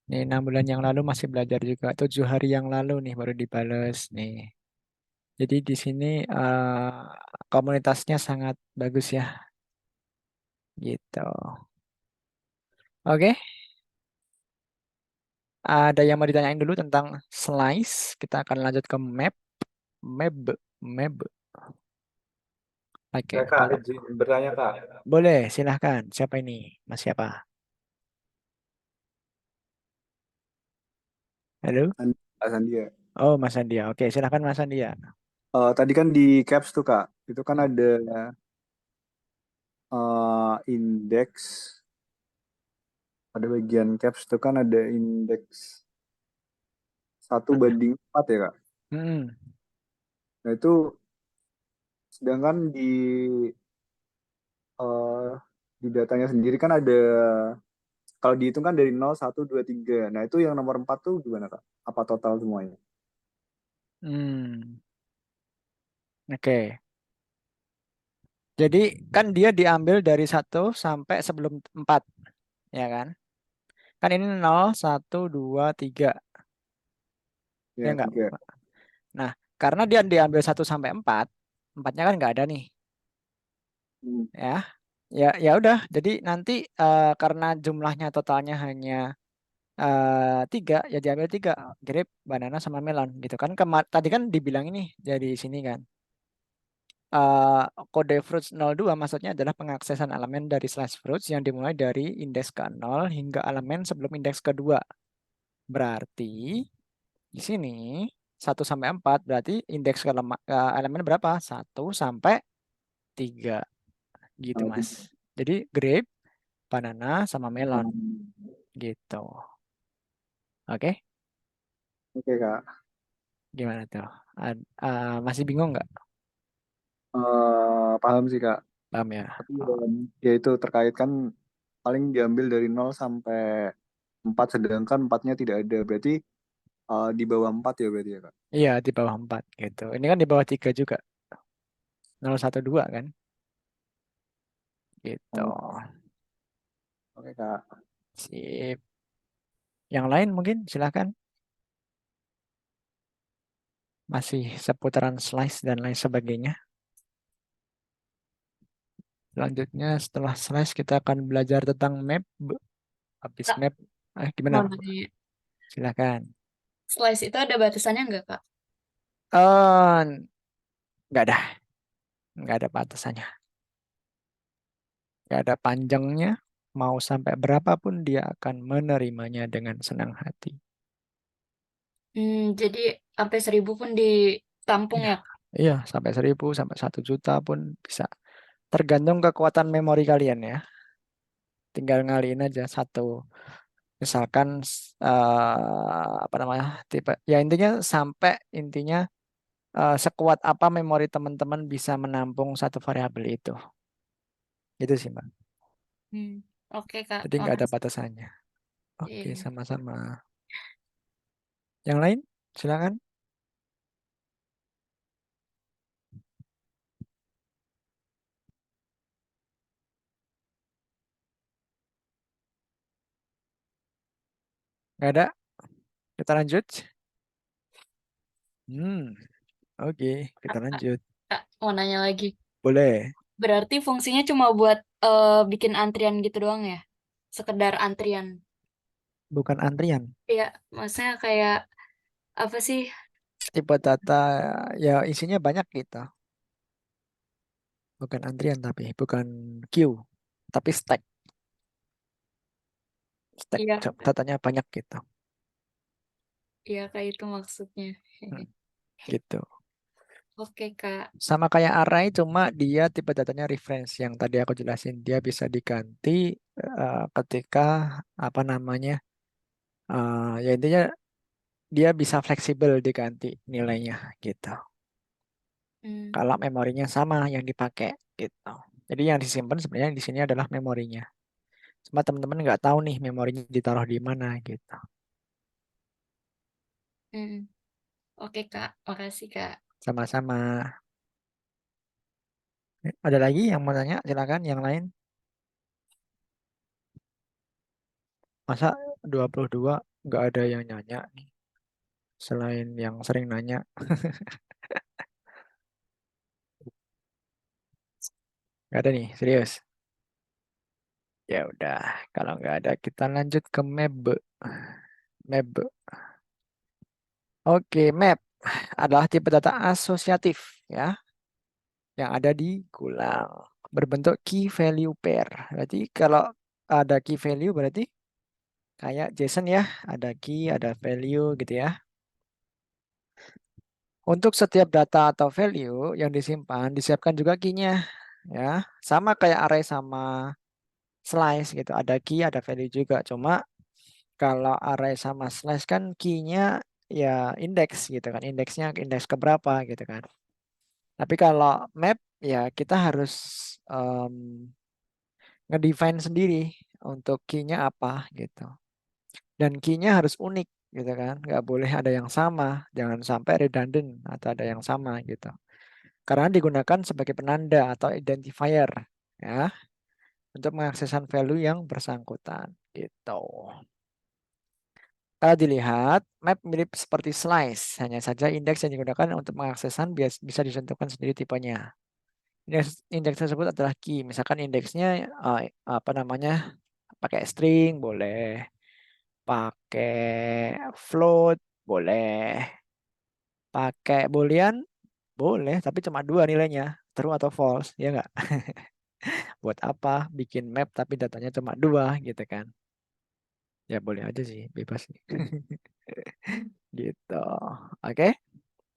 Speaker 1: Nih 6 bulan yang lalu masih belajar juga. 7 hari yang lalu nih baru dibales nih. Jadi di sini komunitasnya sangat bagus ya. Gitu. Oke. Ada yang mau ditanyain dulu tentang slice. Kita akan lanjut ke map. Map. Oke.
Speaker 10: Kak, izin bertanya Kak.
Speaker 1: Boleh, silahkan. Siapa ini? Mas siapa? Halo?
Speaker 10: Mas Andia.
Speaker 1: Oh, Mas Andia. Oke, silahkan Mas Andia.
Speaker 10: Tadi kan di caps tuh Kak, itu kan ada indeks, pada bagian caps tuh kan ada indeks 1/4 ya Kak. Nah itu sedangkan di datanya sendiri kan ada, kalau dihitung kan dari 0, 1, 2, 3. Nah itu yang nomor 4 tuh gimana Kak? Apa total semuanya?
Speaker 1: Oke. Jadi kan dia diambil dari 1 sampai sebelum 4. Ya kan? Kan ini 0, 1, 2, 3. Ya enggak? Nah, karena dia diambil 1 sampai 4, 4-nya kan nggak ada nih. Ya udah. Jadi nanti karena jumlahnya totalnya hanya 3, ya diambil 3. Grape, banana sama melon gitu kan. Tadi kan dibilang ini dari sini kan. kode fruits 02 maksudnya adalah pengaksesan elemen dari slash fruits yang dimulai dari indeks ke 0 hingga elemen sebelum indeks kedua. Berarti di sini 1 sampai 4 berarti indeks ke elemen berapa? 1 sampai 3 gitu Mas. Jadi grape, banana sama melon gitu. Oke?
Speaker 10: Oke Kak.
Speaker 1: Gimana tuh? Masih bingung nggak?
Speaker 10: Paham sih Kak.
Speaker 1: Paham ya?
Speaker 10: Tapi ya itu terkait kan paling diambil dari 0 sampai 4 sedangkan 4-nya tidak ada. Berarti di bawah 4 ya berarti ya Kak.
Speaker 1: Iya, di bawah 4 gitu. Ini kan di bawah 3 juga. 012 kan? Gitu.
Speaker 10: Oke Kak.
Speaker 1: Sip. Yang lain mungkin silahkan. Masih seputaran slice dan lain sebagainya. Selanjutnya setelah slice kita akan belajar tentang map. Habis
Speaker 4: Kak,
Speaker 1: map, gimana?
Speaker 4: mau nanya.
Speaker 1: Silakan.
Speaker 4: Slice itu ada batasannya nggak, Kak?
Speaker 1: Nggak ada. Nggak ada batasannya. Nggak ada panjangnya. Mau sampai berapapun dia akan menerimanya dengan senang hati.
Speaker 4: Jadi sampai 1000 pun ditampung
Speaker 1: Iya.
Speaker 4: ya, Kak?
Speaker 1: Iya, sampai 1000, sampai 1 juta pun bisa. Tergantung kekuatan memori kalian ya. Tinggal ngaliin aja satu. Misalkan apa namanya? Tipe ya intinya sampai intinya sekuat apa memori teman-teman bisa menampung satu variabel itu. Itu sih, Mbak.
Speaker 4: Oke, Kak.
Speaker 1: Jadi nggak ada
Speaker 4: Makasih.
Speaker 1: batasannya. Oke,
Speaker 4: Iya.
Speaker 1: sama-sama. Yang lain, silakan. Nggak ada? Kita lanjut. Oke, kita lanjut.
Speaker 4: Kak, mau nanya lagi.
Speaker 1: Boleh.
Speaker 4: Berarti fungsinya cuma buat bikin antrian gitu doang ya? Sekedar antrian.
Speaker 1: Bukan antrian.
Speaker 4: Iya, maksudnya kayak apa sih?
Speaker 1: Tipe data ya isinya banyak gitu. Bukan antrian tapi bukan queue, tapi stack. Stack
Speaker 4: Iya,
Speaker 1: datanya banyak gitu.
Speaker 4: iya kayak itu maksudnya.
Speaker 1: Gitu.
Speaker 4: Oke, Kak.
Speaker 1: Sama kayak array cuma dia tipe datanya reference yang tadi aku jelasin. Dia bisa diganti ketika apa namanya? Ya intinya dia bisa fleksibel diganti nilainya gitu. Kalau memorinya sama yang dipakai gitu. Jadi yang disimpan sebenarnya di sini adalah memorinya. Cuma teman-teman nggak tahu nih memorinya ditaruh di mana gitu.
Speaker 4: Oke, Kak. Makasih, Kak.
Speaker 1: Sama-sama. Ada lagi yang mau tanya? Silakan yang lain. Masa 22 nggak ada yang nanya nih? Selain yang sering nanya. Nggak ada nih, serius. Ya udah, kalau nggak ada kita lanjut ke map. Map. Oke, map adalah tipe data asosiatif ya yang ada di Golang berbentuk key value pair. Berarti kalau ada key value berarti kayak JSON ya, ada key, ada value gitu ya. Untuk setiap data atau value yang disimpan, disiapkan juga key-nya ya. Sama kayak array sama slice gitu, ada key, ada value juga. Cuma kalau array sama slice kan key-nya ya indeks gitu kan, indeksnya indeks keberapa gitu kan. Tapi kalau map ya kita harus ngedefine sendiri untuk key-nya apa gitu. Dan key-nya harus unik gitu kan. Nggak boleh ada yang sama. Jangan sampai redundant atau ada yang sama gitu. Karena digunakan sebagai penanda atau identifier ya untuk mengaksesan value yang bersangkutan gitu. Kalau dilihat, map mirip seperti slice. Hanya saja indeks yang digunakan untuk mengaksesan bisa ditentukan sendiri tipenya. Indeks tersebut adalah key. Misalkan indeksnya apa namanya? Pakai string boleh, pakai float boleh, pakai boolean boleh, tapi cuma 2 nilainya. true atau false, ya nggak? Buat apa bikin map tapi datanya cuma 2 gitu kan? Ya boleh aja sih, bebas sih. Gitu. Oke,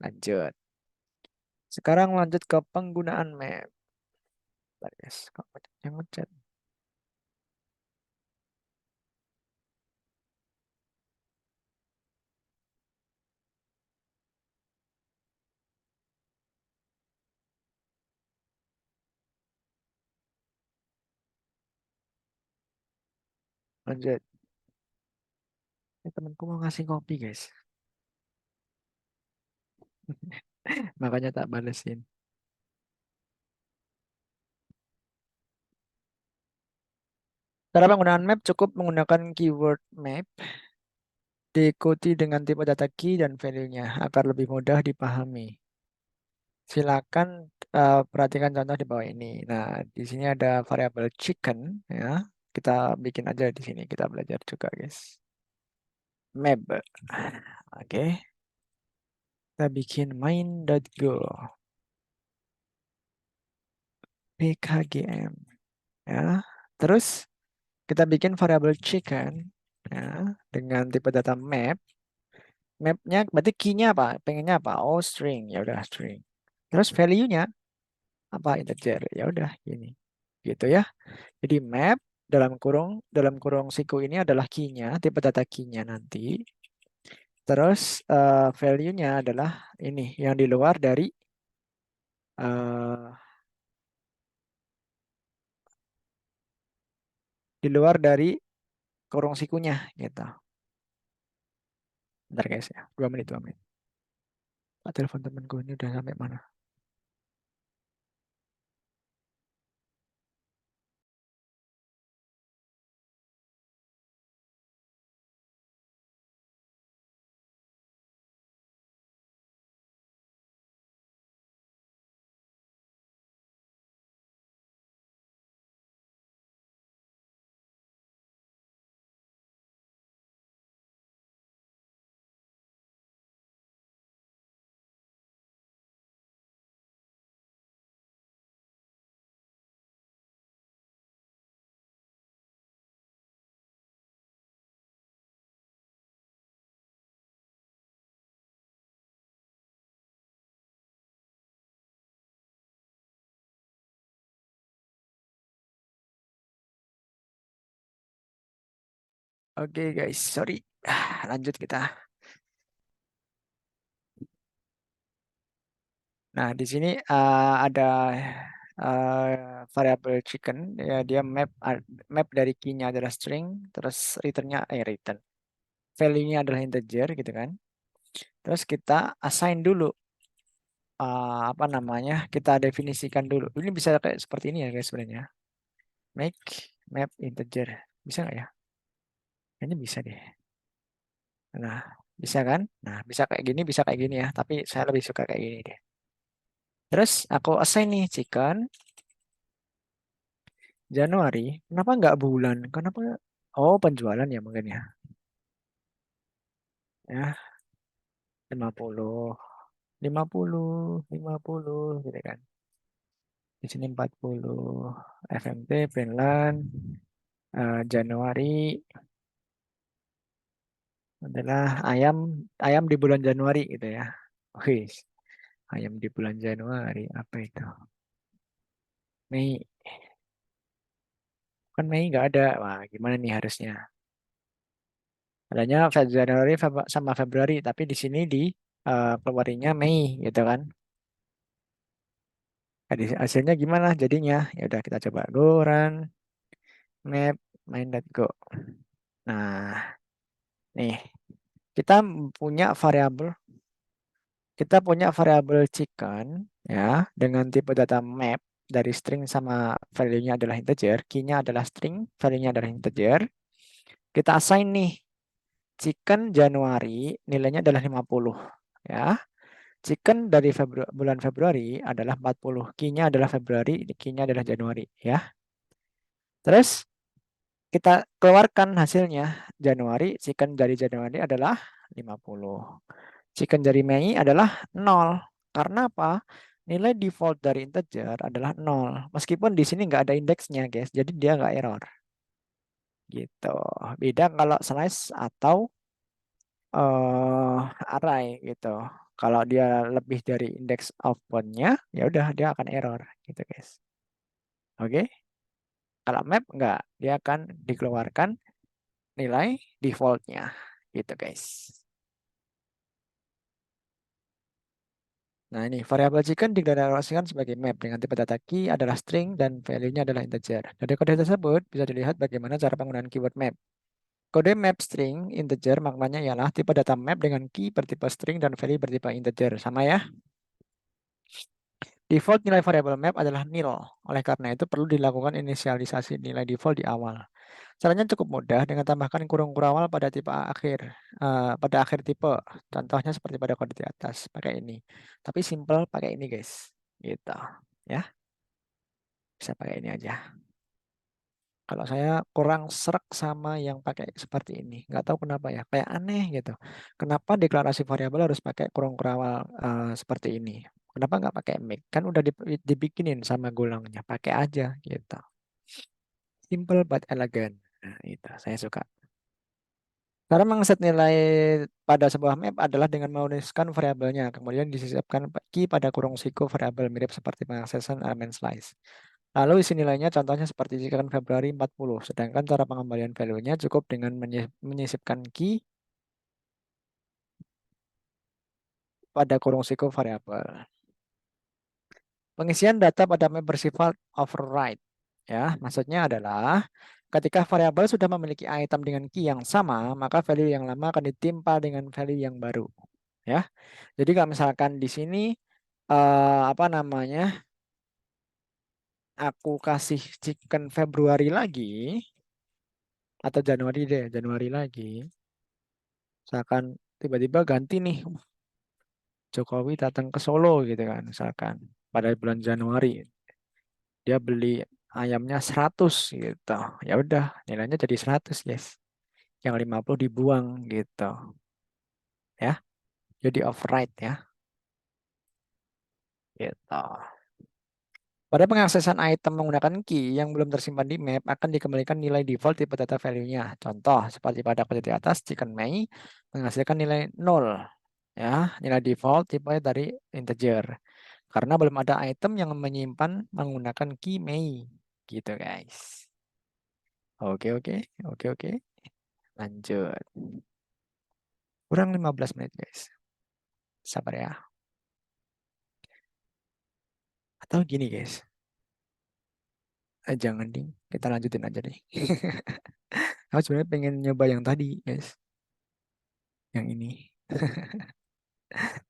Speaker 1: lanjut. Sekarang lanjut ke penggunaan map. Bentar, guys, kok yang ngechat. Lanjut. Temanku mau ngasih kopi, guys. Makanya tak balesin. Cara penggunaan map cukup menggunakan keyword map, diikuti dengan tipe data key dan value-nya agar lebih mudah dipahami. Silakan perhatikan contoh di bawah ini. Nah, di sini ada variabel chicken, ya. Kita bikin aja di sini. Kita belajar juga, guys. Map. Oke. Kita bikin main.go. pkgm. Ya. Terus kita bikin variabel chicken, ya, dengan tipe data map. Mapnya berarti key-nya apa? Pengennya apa? Oh, string. Ya udah string. Terus value-nya apa? Integer. Ya udah gini. Gitu ya. Jadi map dalam kurung siku ini adalah key-nya, tipe data key-nya nanti. Terus value-nya adalah ini yang di luar dari uh, kurung sikunya gitu. Bentar guys ya, 2 menit, 2 menit. Pak, telepon temanku ini udah sampai mana? Oke guys, sorry. Lanjut kita. Nah, di sini ada variabel chicken, ya dia map dari key-nya adalah string, terus return. Value-nya adalah integer gitu kan. Terus kita assign dulu apa namanya? Kita definisikan dulu. Ini bisa kayak seperti ini ya guys sebenarnya. Make map integer. Bisa nggak ya? Ini bisa deh. Nah, bisa kan? Nah, bisa kayak gini, bisa kayak gini ya. Tapi saya lebih suka kayak gini deh. Terus aku assign nih chicken Januari. Kenapa nggak bulan? Kenapa? Oh, penjualan ya mungkin ya. Ya, 50, 50 gitu kan. Di sini 40. FMT, Finland, Januari adalah ayam di bulan Januari gitu ya. Oke, ayam di bulan Januari apa itu? Mei. Kan Mei nggak ada. Wah, gimana nih harusnya? Adanya Januari sama Februari, tapi di sini di keluarinya Mei gitu kan. Jadi hasilnya gimana jadinya? Ya udah kita coba go run map main.go. Nah, nih kita punya variabel chicken ya dengan tipe data map dari string sama value-nya adalah integer, key-nya adalah string, value-nya adalah integer. Kita assign nih chicken Januari nilainya adalah 50 ya. Chicken dari bulan Februari adalah 40. Key-nya adalah Februari, key-nya adalah Januari ya. Terus kita keluarkan hasilnya. Januari, chicken dari Januari adalah 50. Chicken dari Mei adalah 0. Karena apa? nilai default dari integer adalah 0. Meskipun di sini nggak ada indeksnya, guys. Jadi dia nggak error. Gitu. Beda kalau slice atau array gitu. Kalau dia lebih dari index of one-nya, ya udah dia akan error gitu, guys. Oke. Kalau map enggak, dia akan dikeluarkan nilai defaultnya gitu, guys. Nah, ini variabel chicken dideklarasikan sebagai map dengan tipe data key adalah string dan value-nya adalah integer. Dari kode tersebut bisa dilihat bagaimana cara penggunaan keyword map. Kode map string integer maknanya ialah tipe data map dengan key bertipe string dan value bertipe integer. Sama ya? Default nilai variabel map adalah nil. Oleh karena itu perlu dilakukan inisialisasi nilai default di awal. Caranya cukup mudah dengan tambahkan kurung kurawal pada tipe akhir, pada akhir tipe. Contohnya seperti pada kode di atas, pakai ini. Tapi simple pakai ini, guys. Gitu, ya. Bisa pakai ini aja. Kalau saya kurang serak sama yang pakai seperti ini. Nggak tahu kenapa ya, kayak aneh gitu. Kenapa deklarasi variabel harus pakai kurung kurawal seperti ini? Kenapa nggak pakai make? Kan udah dibikinin sama gulangnya. Pakai aja gitu. Simple but elegant. Nah, itu saya suka. Cara mengset nilai pada sebuah map adalah dengan menuliskan variabelnya, kemudian disisipkan key pada kurung siku variabel mirip seperti pengaksesan elemen slice. Lalu isi nilainya contohnya seperti jika Februari 40, sedangkan cara pengembalian value-nya cukup dengan menyisipkan key pada kurung siku variabel. Pengisian data pada map bersifat override. Ya, maksudnya adalah ketika variabel sudah memiliki item dengan key yang sama, maka value yang lama akan ditimpa dengan value yang baru. Ya, jadi kalau misalkan di sini apa namanya, aku kasih chicken Februari lagi atau Januari deh, Januari lagi. Misalkan tiba-tiba ganti nih, Jokowi datang ke Solo gitu kan, misalkan pada bulan Januari dia beli ayamnya 100 gitu. Ya udah, nilainya jadi 100, guys. Yang 50 dibuang gitu. Ya. Jadi override ya. Gitu. Pada pengaksesan item menggunakan key yang belum tersimpan di map akan dikembalikan nilai default tipe data value-nya. Contoh seperti pada kode di atas, chicken May menghasilkan nilai 0. Ya, nilai default tipe dari integer. Karena belum ada item yang menyimpan menggunakan key May. Gitu, guys. Oke, oke. Oke, oke. Lanjut. Kurang 15 menit, guys. Sabar ya. Atau gini, guys. Jangan ding, kita lanjutin aja deh. Aku sebenarnya pengen nyoba yang tadi, guys. Yang ini.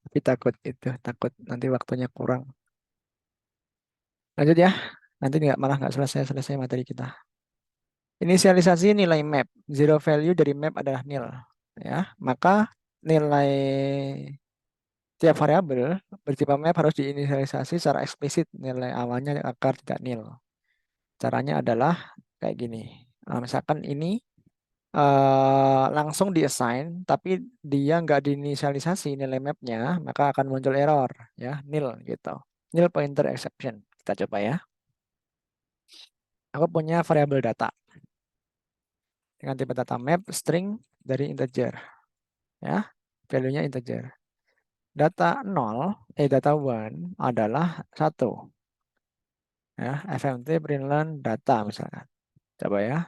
Speaker 1: Tapi takut takut nanti waktunya kurang. Lanjut ya. Nanti malah nggak selesai materi kita. Inisialisasi nilai map. Zero value dari map adalah nil. Ya, maka nilai tiap variabel bertipe map harus diinisialisasi secara eksplisit nilai awalnya agar tidak nil. Caranya adalah kayak gini. Nah, misalkan ini langsung diassign, tapi dia nggak diinisialisasi nilai mapnya, maka akan muncul error, ya, nil gitu. Nil pointer exception. Kita coba ya. Aku punya variabel data dengan tipe data map string dari integer, ya, value-nya integer. Data 0, data 1 adalah 1. Ya, fmt println data misalkan. Coba ya.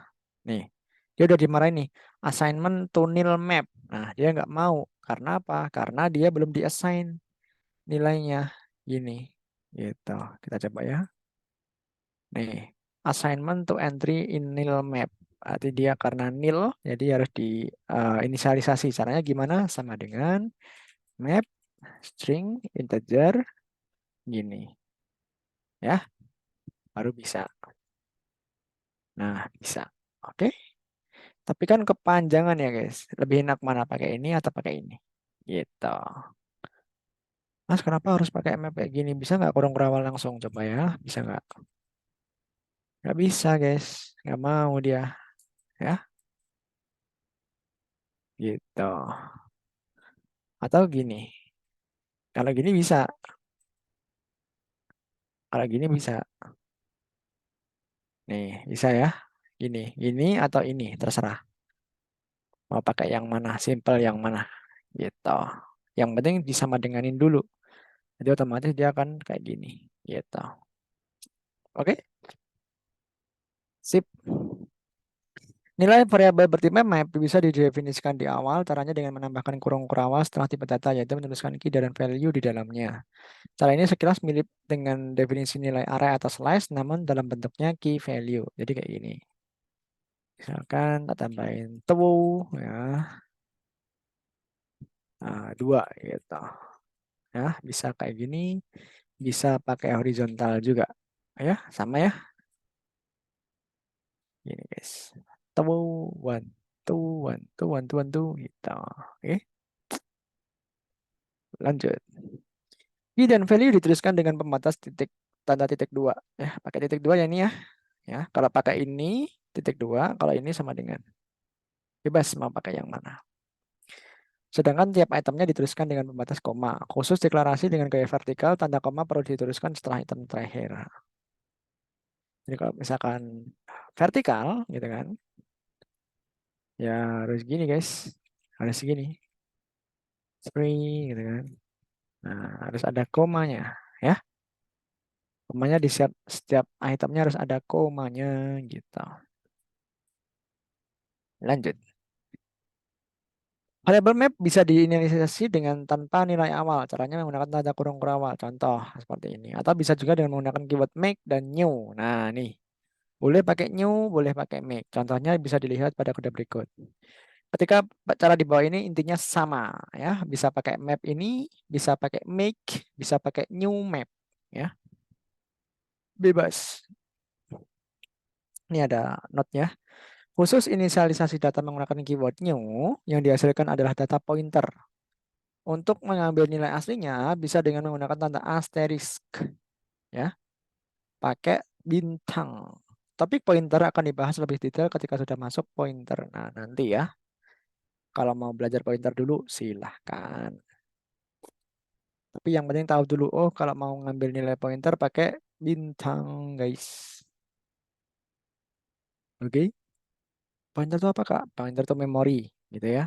Speaker 1: Nih, dia udah dimarahin nih. Assignment to nil map. Nah, dia nggak mau. Karena apa? Karena dia belum diassign nilainya. Gini. Gitu. Kita coba ya. Nih, assignment to entry in nil map. Berarti dia karena nil, jadi harus diinisialisasi. Caranya gimana? Sama dengan map string integer gini. Ya, baru bisa. Nah, bisa. Oke. Tapi kan kepanjangan ya, guys. Lebih enak mana pakai ini atau pakai ini? Gitu. Mas, kenapa harus pakai map kayak gini? Bisa nggak kurung kurawal langsung? Coba ya. Bisa nggak? Nggak bisa, guys. Nggak mau dia. Ya. Gitu. Atau gini. Kalau gini bisa. Kalau gini bisa. Nih, bisa ya. Gini atau ini, terserah. Mau pakai yang mana, simple yang mana. Gitu. Yang penting disama denganin dulu. Jadi otomatis dia akan kayak gini. Gitu. Oke? Sip. Nilai variabel bertipe map bisa didefinisikan di awal. Caranya dengan menambahkan kurung kurawal setelah tipe data, yaitu menuliskan key dan value di dalamnya. Cara ini sekilas mirip dengan definisi nilai array atau slice, namun dalam bentuknya key value. Jadi kayak gini. Misalkan kita tambahin two ya. Nah, 2 gitu. Ya, bisa kayak gini, bisa pakai horizontal juga. Ya, sama ya. Gini guys. Two, one, two, one, two, one, two, one, two, gitu. Oke. Lanjut. Key dan value dituliskan dengan pembatas tanda titik 2. Ya, pakai titik 2 ya ini ya. Ya, kalau pakai ini titik 2, kalau ini sama dengan. Bebas mau pakai yang mana. Sedangkan tiap itemnya dituliskan dengan pembatas koma. Khusus deklarasi dengan gaya vertikal, tanda koma perlu dituliskan setelah item terakhir. Jadi kalau misalkan vertikal gitu kan, ya harus gini guys. Harus gini. Spring gitu kan. Nah, harus ada komanya ya. Komanya di setiap itemnya harus ada komanya gitu. Lanjut. Variable map bisa diinisialisasi dengan tanpa nilai awal. Caranya menggunakan tanda kurung kurawal. Contoh seperti ini. Atau bisa juga dengan menggunakan keyword make dan new. Nah, nih. Boleh pakai new, boleh pakai make. Contohnya bisa dilihat pada kode berikut. Ketika cara di bawah ini intinya sama ya. Bisa pakai map ini, bisa pakai make, bisa pakai new map ya. Bebas. Ini ada note-nya. Khusus inisialisasi data menggunakan keyword new, yang dihasilkan adalah data pointer. Untuk mengambil nilai aslinya bisa dengan menggunakan tanda asterisk ya. Pakai bintang. Topik pointer akan dibahas lebih detail ketika sudah masuk pointer. Nah, nanti ya. Kalau mau belajar pointer dulu silahkan. Tapi yang penting tahu dulu, oh kalau mau ngambil nilai pointer pakai bintang guys. Oke. Pointer itu apa Kak? Pointer itu memori gitu ya.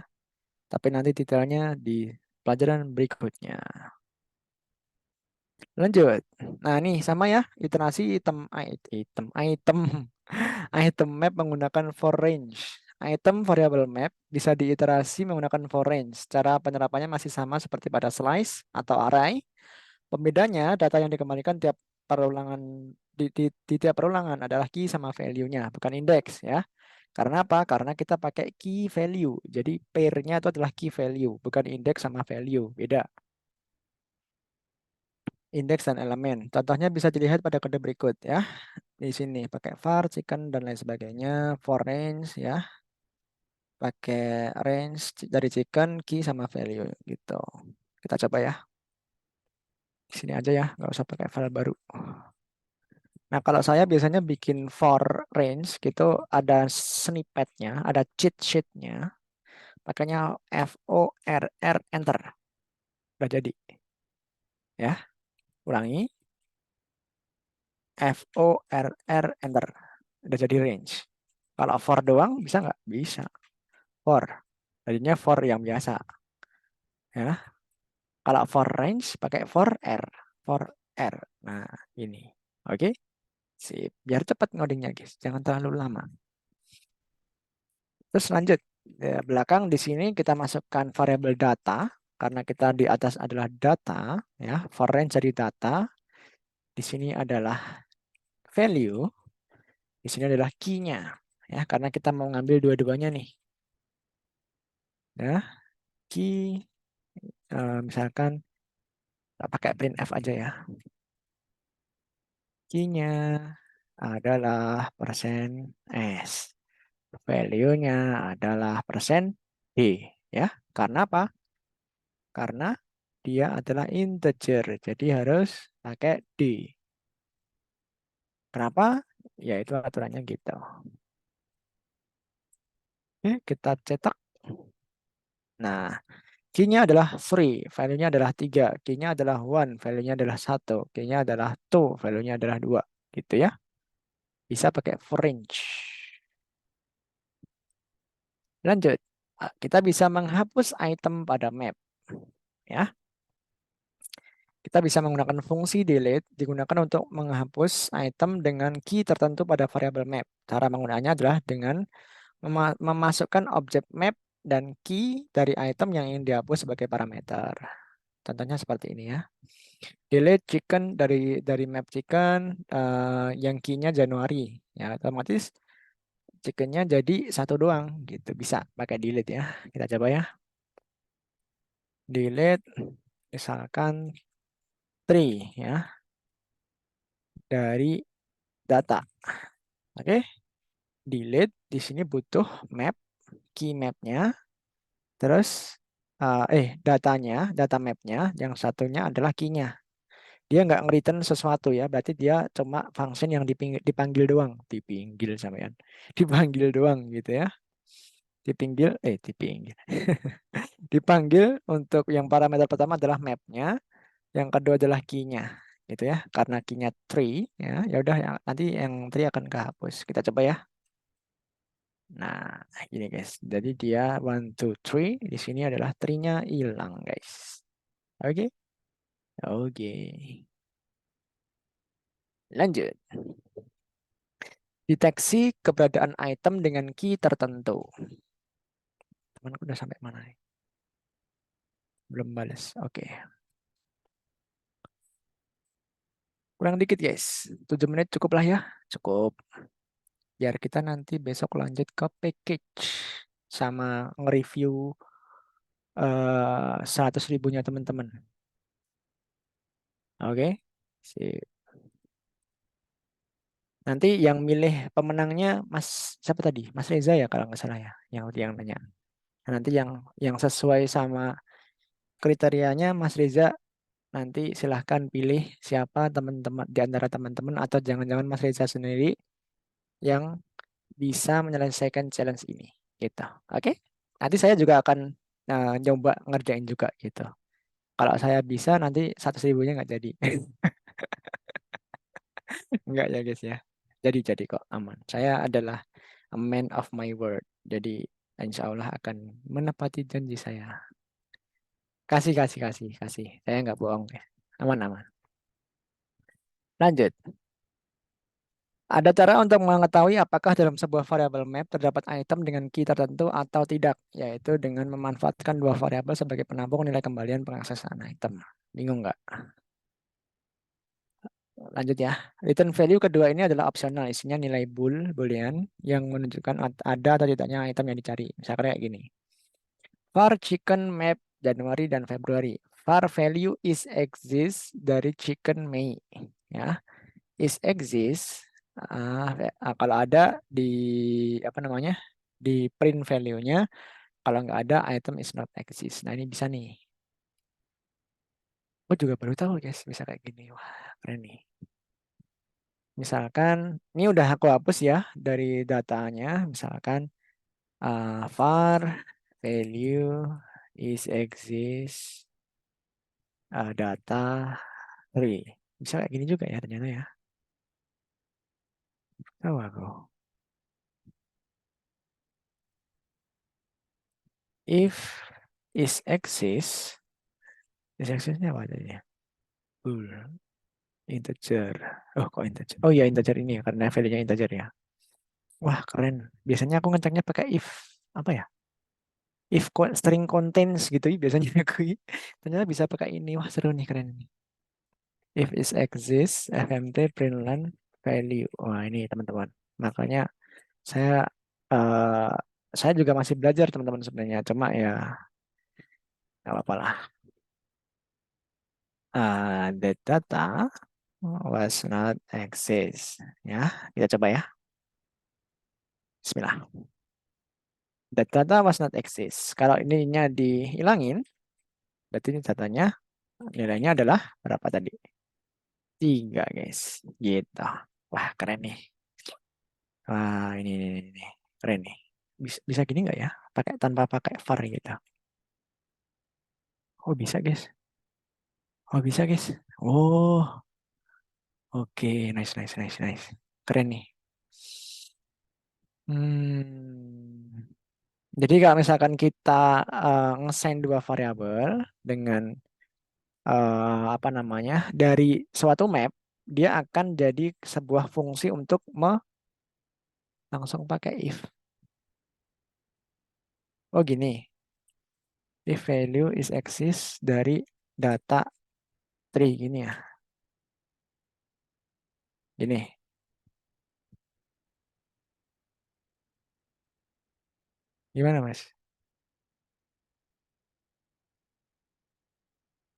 Speaker 1: Tapi nanti detailnya di pelajaran berikutnya. Lanjut. Nah, nih sama ya, iterasi item map menggunakan for range. Item variable map bisa diiterasi menggunakan for range. Cara penerapannya masih sama seperti pada slice atau array. Pembedanya data yang dikembalikan tiap perulangan di tiap perulangan adalah key sama value-nya, bukan indeks ya. Karena apa? Karena kita pakai key value. Jadi pair-nya itu adalah key value, bukan indeks sama value. Beda. Indeks dan elemen. Contohnya bisa dilihat pada kode berikut ya. Di sini pakai var, chicken dan lain sebagainya. For range ya. Pakai range dari chicken, key sama value gitu. Kita coba ya. Di sini aja ya, nggak usah pakai file baru. Nah, kalau saya biasanya bikin for range gitu ada snippetnya, ada cheat sheet-nya. Makanya FORR enter. Udah jadi. Ya, ulangi. FORR enter. Udah jadi range. Kalau for doang bisa nggak? Bisa. For. Tadinya for yang biasa. Ya. Kalau for range pakai for R. For R. Nah, ini. Oke. Sip. Biar cepat ngodingnya, guys. Jangan terlalu lama. Terus lanjut. Di belakang di sini kita masukkan variabel data. Karena kita di atas adalah data. Ya. For range jadi data. Di sini adalah value. Di sini adalah key-nya. Ya, karena kita mau ngambil dua-duanya nih. Ya. Key. Misalkan pakai printf aja ya. Key-nya adalah persen %S. Value-nya adalah persen %D. Ya, karena apa? Karena dia adalah integer. Jadi harus pakai D. Kenapa? Ya itu aturannya gitu. Oke, kita cetak. Nah, Key-nya adalah 3, value-nya adalah 3. Key-nya adalah 1, value-nya adalah 1. Key-nya adalah 2, value-nya adalah 2. Gitu ya. Bisa pakai for range. Lanjut. Kita bisa menghapus item pada map. Ya. Kita bisa menggunakan fungsi delete digunakan untuk menghapus item dengan key tertentu pada variabel map. Cara menggunakannya adalah dengan memasukkan objek map dan key dari item yang ingin dihapus sebagai parameter. Contohnya seperti ini ya. Delete chicken dari map chicken yang key-nya Januari. Ya, otomatis chickennya jadi 1 doang gitu. Bisa pakai delete ya. Kita coba ya. Delete misalkan 3 ya dari data. Oke. Delete di sini butuh map, key mapnya. Terus datanya, data mapnya, yang satunya adalah key-nya. Dia nggak nge-return sesuatu ya, berarti dia cuma function yang dipanggil doang. Dipanggil sampean. Dipanggil doang gitu ya. Dipanggil. Dipanggil untuk yang parameter pertama adalah mapnya, yang kedua adalah key-nya. Gitu ya, karena key-nya 3, ya udah nanti yang 3 akan kehapus. Kita coba ya. Nah, gini guys. Jadi dia 1, 2, 3. Di sini adalah 3-nya hilang guys. Oke. Oke. Lanjut. Deteksi keberadaan item dengan key tertentu. Temanku udah sampai mana nih? Belum balas. Oke. Kurang dikit guys. 7 menit cukup lah ya. Cukup. Biar kita nanti besok lanjut ke package. Sama nge-review 100 ribunya teman-teman. Oke. Sip. Nanti yang milih pemenangnya Mas siapa tadi? Mas Reza ya kalau nggak salah ya, yang nanya. Nah, nanti yang sesuai sama kriterianya Mas Reza nanti silahkan pilih siapa teman-teman di antara teman-teman atau jangan-jangan Mas Reza sendiri yang bisa menyelesaikan challenge ini gitu. Oke? Nanti saya juga akan nyoba ngerjain juga gitu. Kalau saya bisa nanti 100 ribunya nggak jadi. Enggak ya guys ya. Jadi kok aman. Saya adalah a man of my word. Jadi insya Allah akan menepati janji saya. Kasih. Saya nggak bohong ya. Aman. Lanjut. Ada cara untuk mengetahui apakah dalam sebuah variabel map terdapat item dengan key tertentu atau tidak, yaitu dengan memanfaatkan dua variabel sebagai penampung nilai kembalian pengaksesan item. Bingung nggak? Lanjut ya. Return value kedua ini adalah opsional, isinya nilai boolean yang menunjukkan ada atau tidaknya item yang dicari. Misalkan kayak gini. var chicken map Januari dan Februari. Var value is exists dari chicken Mei. Ya. Is exists kalau ada di di print value-nya. Kalau nggak ada item is not exist. Nah ini bisa nih. Gue juga baru tahu guys bisa kayak gini. Wah keren nih. Misalkan ini udah aku hapus ya dari datanya. Misalkan var value is exist data 3. Bisa kayak gini juga ya ternyata ya. Tahu aku. If is exist existnya apa tadi ya? Integer. Oh kok integer? Oh iya integer ini ya karena value-nya integer ya. Wah keren. Biasanya aku ngeceknya pakai if apa ya? If string contains gitu biasanya aku. Ternyata bisa pakai ini. Wah seru nih keren nih. If is exist fmt println value. Wah ini teman-teman. Makanya saya juga masih belajar teman-teman sebenarnya. Cuma ya nggak apa-apa lah. The data was not exist. Ya, kita coba ya. Bismillah. The data was not exist. Kalau ininya dihilangin, berarti ini datanya nilainya adalah berapa tadi? 3 guys. Gitu. Wah keren nih. Wah ini keren nih. Bisa gini nggak ya? Tanpa pakai var gitu. Oh bisa guys. Oh bisa guys. Oh oke, nice nice nice nice. Keren nih. Hmm. Jadi kalau misalkan kita ngesain dua variabel dengan apa namanya dari suatu map, dia akan jadi sebuah fungsi untuk langsung pakai if. Oh gini, if value is exists dari data tree gini ya. Gini. Gimana Mas?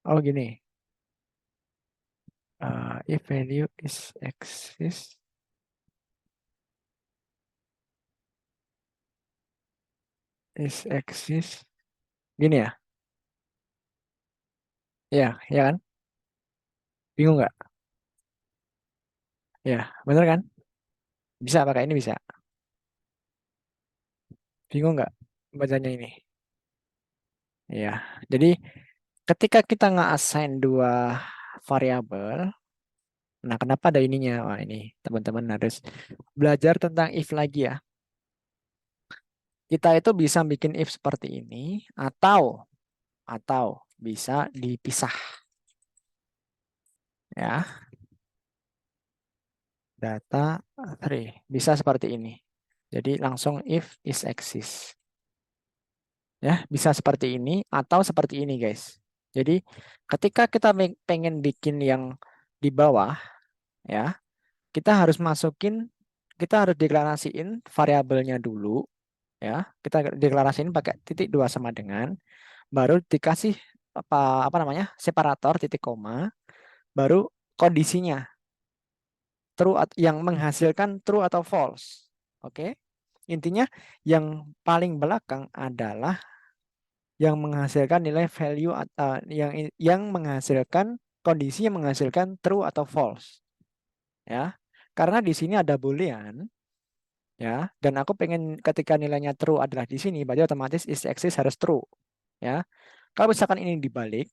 Speaker 1: Oh gini. If value is exists gini ya. Ya, ya kan? Bingung nggak? Ya, bener kan? Bisa pakai ini bisa. Bingung nggak bacanya ini? Ya, jadi ketika kita nge-assign dua variabel, nah kenapa ada ininya? Wah ini teman-teman harus belajar tentang if lagi ya. Kita itu bisa bikin if seperti ini atau bisa dipisah ya. Data 3 bisa seperti ini. Jadi langsung if is exist. Ya, bisa seperti ini atau seperti ini, guys. Jadi ketika kita pengen bikin yang di bawah ya, kita harus deklarasiin variabelnya dulu ya. Kita deklarasiin pakai titik dua sama dengan, baru dikasih apa namanya? Separator titik koma, baru kondisinya yang menghasilkan true atau false. Oke. Intinya yang paling belakang adalah yang menghasilkan nilai value yang menghasilkan kondisi yang menghasilkan true atau false. Ya. Karena di sini ada boolean ya, dan aku pengen ketika nilainya true adalah di sini, berarti otomatis is exist harus true ya. Kalau misalkan ini dibalik,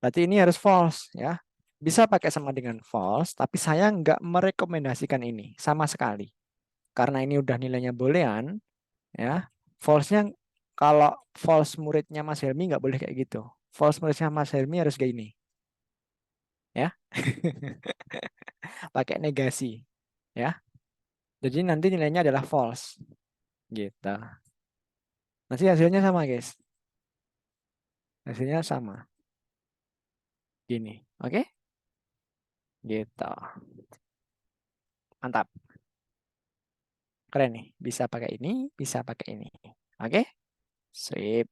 Speaker 1: berarti ini harus false ya. Bisa pakai sama dengan false, tapi saya nggak merekomendasikan ini sama sekali. Karena ini udah nilainya boolean, ya. False-nya kalau false muridnya Mas Helmi nggak boleh kayak gitu. False muridnya Mas Helmi harus kayak ini, ya. Pakai negasi, ya. Jadi nanti nilainya adalah false, gitu. Nanti hasilnya sama, guys. Hasilnya sama, gini, oke? Gitu. Mantap. Keren nih, bisa pakai ini, bisa pakai ini. Oke? Sip.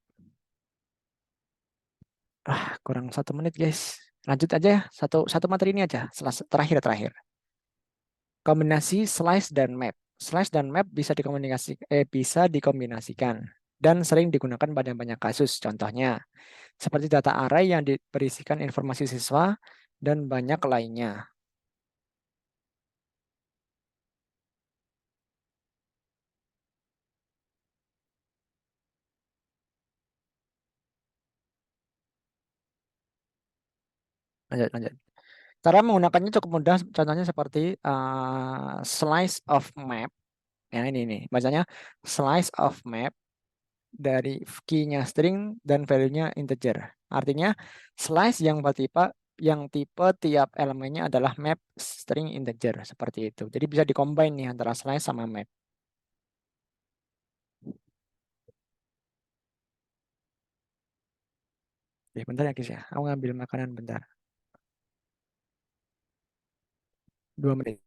Speaker 1: Kurang 1 menit, guys. Lanjut aja ya, satu materi ini aja, terakhir. Kombinasi slice dan map. Slice dan map bisa dikombinasikan dan sering digunakan pada banyak kasus. Contohnya, seperti data array yang berisikan informasi siswa dan banyak lainnya. Lanjut. Cara menggunakannya cukup mudah, contohnya seperti slice of map. Ya ini nih, bacanya slice of map dari key-nya string dan value-nya integer. Artinya slice yang tipe tiap elemennya adalah map string integer seperti itu. Jadi bisa dikombin nih antara slice sama map. Bentar ya guys ya, aku ngambil makanan bentar. 2 menit.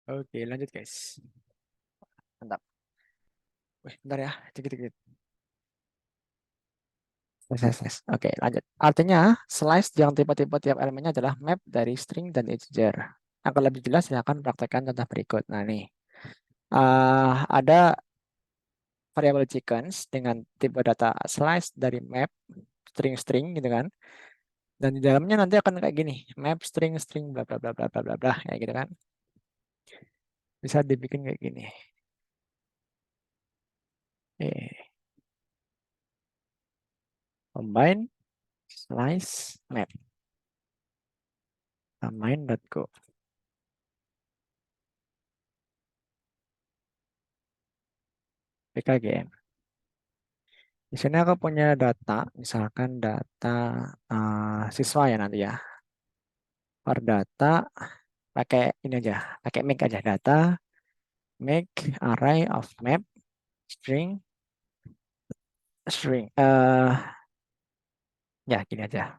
Speaker 1: Oke, lanjut guys. Mantap. Wih, bentar ya, dikit-dikit. Yes. Oke, lanjut. Artinya, slice yang tipe-tipe tiap elemennya adalah map dari string dan integer. Agar lebih jelas, silakan praktekkan contoh berikut. Nah, nih. Ada variabel chickens dengan tipe data slice dari map string-string gitu kan. Dan di dalamnya nanti akan kayak gini, map string-string bla bla bla bla bla bla bla kayak gitu kan. Bisa dibikin kayak gini. Combine slice map. Combine.go. PKGM. Di sini aku punya data, misalkan data siswa ya nanti ya. For data pakai ini aja, pakai make aja data, make array of map string ya gini aja.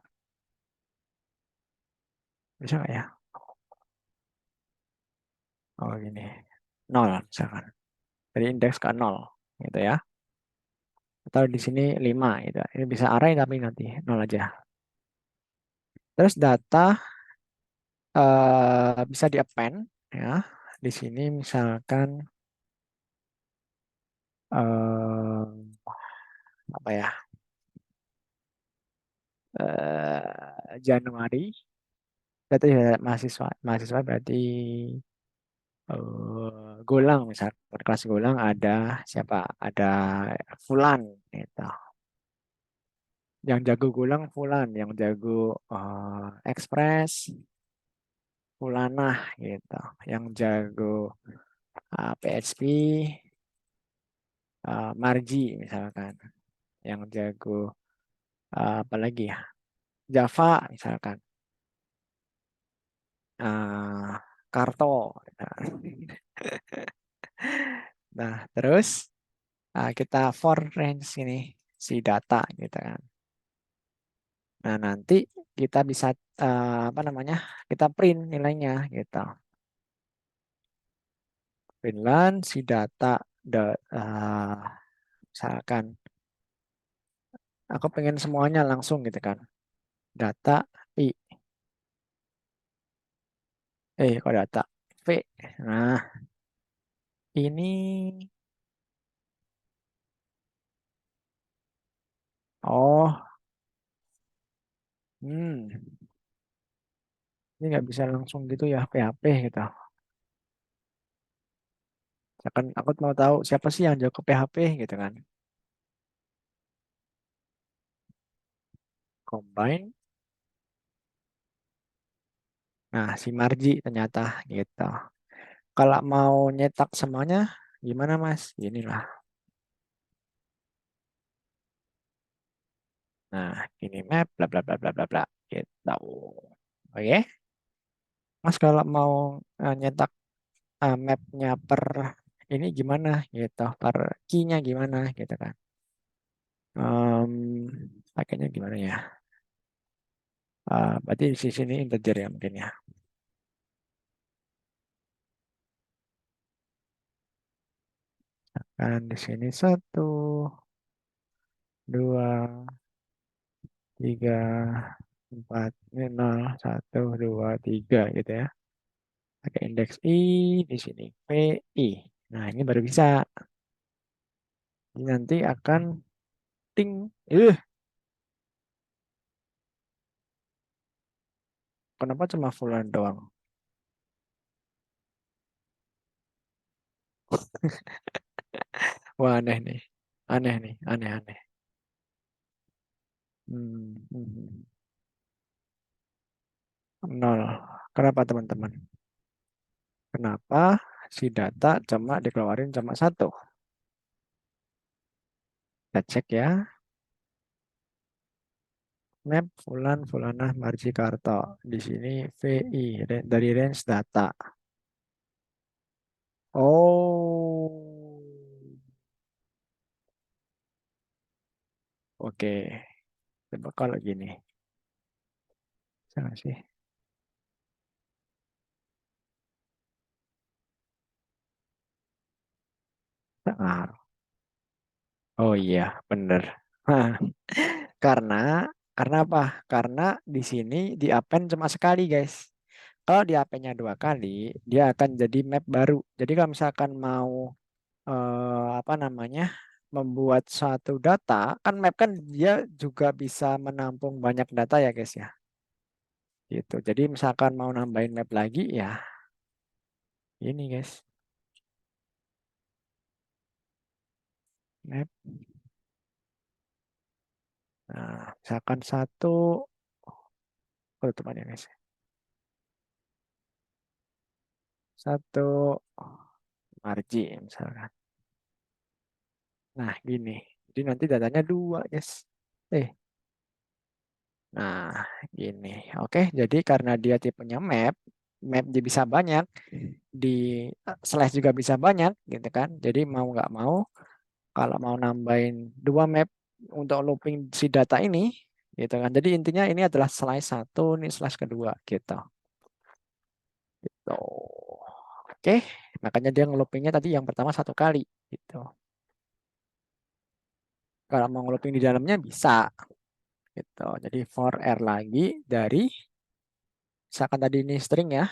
Speaker 1: Bisa nggak ya? Oh gini, 0 misalkan. Dari indeks ke 0 gitu ya. Atau di sini 5 gitu. Ini bisa array tapi nanti 0 aja. Terus data bisa di append ya. Di sini misalkan apa ya? Januari. Berarti ya mahasiswa berarti Golang misalkan kelas Golang ada siapa? Ada Fulan gitu. Yang jago Golang Fulan, yang jago Express Fulanah gitu. Yang jago PHP Marji misalkan. Yang jago apa lagi ya? Java misalkan. Karto. Nah, terus kita for range ini si data gitu kan. Nah, nanti kita bisa apa namanya? Kita print nilainya gitu. Printlan si data misalkan aku pengen semuanya langsung gitu kan. Data I kok data V. Nah, ini ini nggak bisa langsung gitu ya PHP gitu. Misalkan aku mau tahu siapa sih yang jago PHP gitu kan. Combine. Nah, si Marji ternyata gitu. Kalau mau nyetak semuanya gimana Mas? Inilah. Nah, ini map bla bla bla bla bla bla gitu. Oke. Mas kalau mau nyetak mapnya per ini gimana gitu, per key-nya gimana gitu kan. Pakainya gimana ya? Berarti di sini integer ya mungkin ya. Kan di sini 1, 2, 3, 4, ini 0, 1, 2, 3 gitu ya. Pakai indeks I, di sini PI. Nah, ini baru bisa. Ini nanti akan ting. Kenapa cuma fulan doang? Wah, aneh nih. Aneh nih, aneh-aneh. Hmm. 0. Kenapa teman-teman? Kenapa si data cuma dikeluarin cuma 1? Kita cek ya. Map Fulan, Fulanah, Marji Karto. Di sini VI dari range data. Oh. Oke. Coba kalau gini. Sama sih. Ngaruh. Oh iya, bener. Hah, Karena karena apa? Karena di sini di append cuma sekali, guys. Kalau di append-nya 2 kali, dia akan jadi map baru. Jadi kalau misalkan mau apa namanya membuat suatu data, kan map kan dia juga bisa menampung banyak data ya, guys ya. Gitu. Jadi misalkan mau nambahin map lagi ya, ini guys, map. Nah, misalkan satu penutupannya guys. Satu margin misalkan. Nah, gini. Jadi nanti datanya 2, guys. Nah, gini. Oke, jadi karena dia tipenya map, map dia bisa banyak, di slash juga bisa banyak, gitu kan. Jadi mau nggak mau, kalau mau nambahin 2 map untuk looping si data ini, gitu kan. Jadi intinya ini adalah slash 1, ini slash kedua, gitu. Gitu. Oke, makanya dia ngeloopingnya tadi yang pertama 1 kali, gitu. Kalau mau ngelooping di dalamnya bisa, gitu. Jadi for r lagi dari misalkan tadi ini string ya.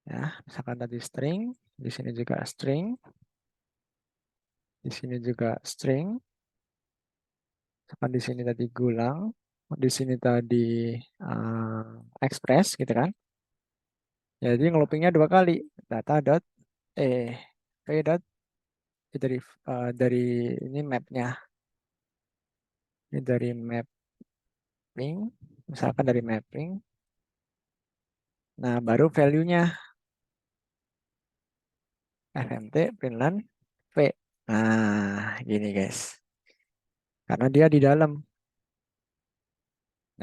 Speaker 1: Ya, misalkan tadi string, di sini juga string. Di sini juga string. Misalkan di sini tadi gulang, di sini tadi express gitu kan. Jadi ngeloopingnya 2 kali. Data dot p dot dari ini mapnya. Ini dari mapping, misalkan dari mapping. Nah, baru value-nya fmt println v. Nah, gini guys. Karena dia di dalam.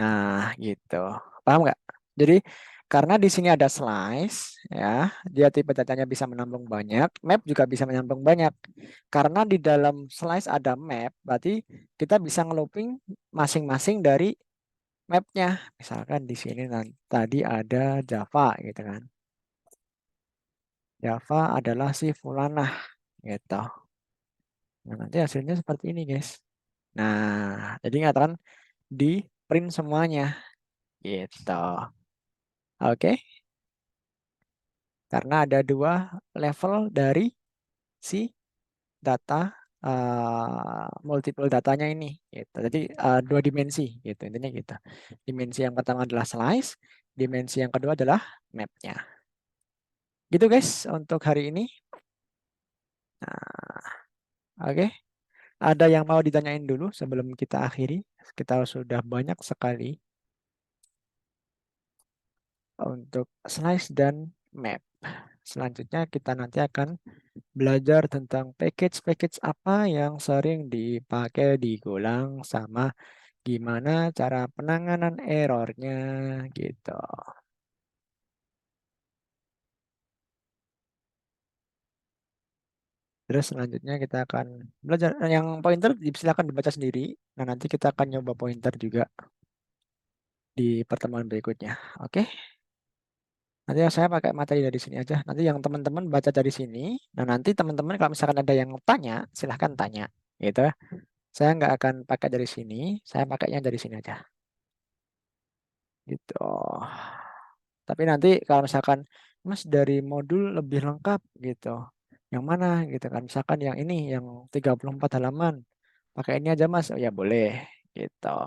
Speaker 1: Nah, gitu. Paham nggak? Jadi karena di sini ada slice, ya, dia tipe datanya bisa menampung banyak, map juga bisa menampung banyak. Karena di dalam slice ada map, berarti kita bisa ngelooping masing-masing dari mapnya. Misalkan di sini tadi ada Java, gitu kan. Java adalah si fulanah, gitu. Nah, nanti hasilnya seperti ini, guys. Nah, jadi ngatakan di print semuanya, gitu. Oke. Karena ada 2 level dari si data multiple datanya ini gitu. Jadi 2 dimensi gitu intinya gitu. Dimensi yang pertama adalah slice, dimensi yang kedua adalah mapnya. Gitu guys untuk hari ini. Nah, oke. Ada yang mau ditanyain dulu sebelum kita akhiri? Kita sudah banyak sekali untuk slice dan map. Selanjutnya kita nanti akan belajar tentang package-package apa yang sering dipakai di Golang sama gimana cara penanganan errornya gitu. Terus selanjutnya kita akan belajar yang pointer silakan dibaca sendiri. Nah, nanti kita akan nyoba pointer juga di pertemuan berikutnya. Oke. Nanti saya pakai materi dari sini aja. Nanti yang teman-teman baca dari sini. Nah, nanti teman-teman kalau misalkan ada yang tanya, silahkan tanya. Gitu. Saya nggak akan pakai dari sini. Saya pakainya dari sini aja. Gitu. Tapi nanti kalau misalkan Mas dari modul lebih lengkap gitu. Yang mana gitu kan. Misalkan yang ini yang 34 halaman. Pakai ini aja Mas. Oh ya boleh gitu.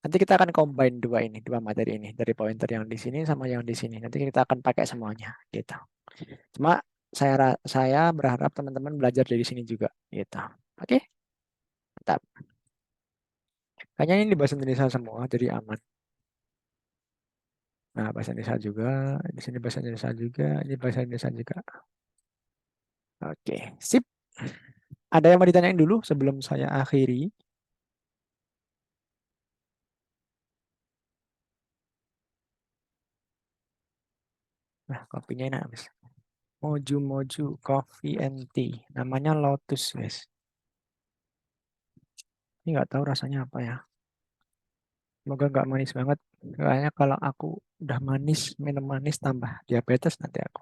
Speaker 1: Nanti kita akan combine 2 ini, 2 materi ini dari pointer yang di sini sama yang di sini. Nanti kita akan pakai semuanya gitu. Cuma saya berharap teman-teman belajar dari sini juga gitu. Oke? Mantap. Kayaknya ini bahasa Indonesia semua jadi aman. Nah, bahasa Indonesia juga, di sini bahasa Indonesia juga, ini bahasa Indonesia juga. Oke, sip. Ada yang mau ditanyain dulu sebelum saya akhiri? Nah, kopinya enak, Mas. Moju Moju Coffee and Tea. Namanya Lotus, guys. Ini nggak tahu rasanya apa ya. Semoga nggak manis banget. Kayaknya kalau aku udah manis, minum manis tambah diabetes nanti aku.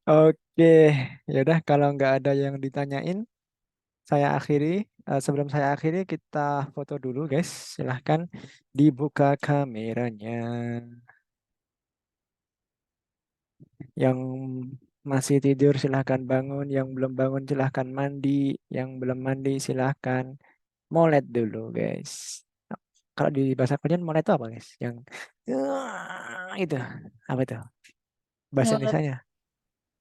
Speaker 1: Oke, yaudah kalau nggak ada yang ditanyain, saya akhiri. Sebelum saya akhiri, kita foto dulu, guys. Silahkan dibuka kameranya. Yang masih tidur silahkan bangun, yang belum bangun silahkan mandi, yang belum mandi silahkan molet dulu, guys. Kalau di bahasa Korean molet itu apa, guys? Yang itu apa itu? Bahasa
Speaker 4: Mulut,
Speaker 1: Indonesianya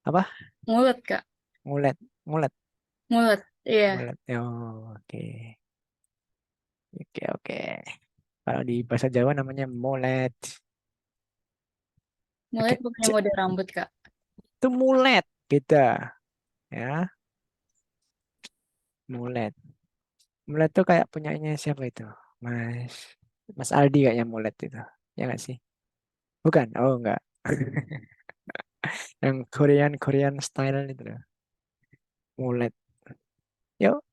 Speaker 1: apa?
Speaker 4: mulut Kak,
Speaker 1: Mulet, mulet,
Speaker 4: mulut. Iya,
Speaker 1: mulet. Oh, oke, oke, oke. Kalau di bahasa Jawa namanya molet. Oke,
Speaker 4: mulut bukannya model rambut Kak.
Speaker 1: itu mulet kita, ya, mulet. Mulet tuh kayak punyanya siapa itu? Mas Mas Aldi kayaknya mulet itu. Ya nggak sih? Bukan? Oh enggak. Yang Korean Korean style itu loh. Mulet. Yuk,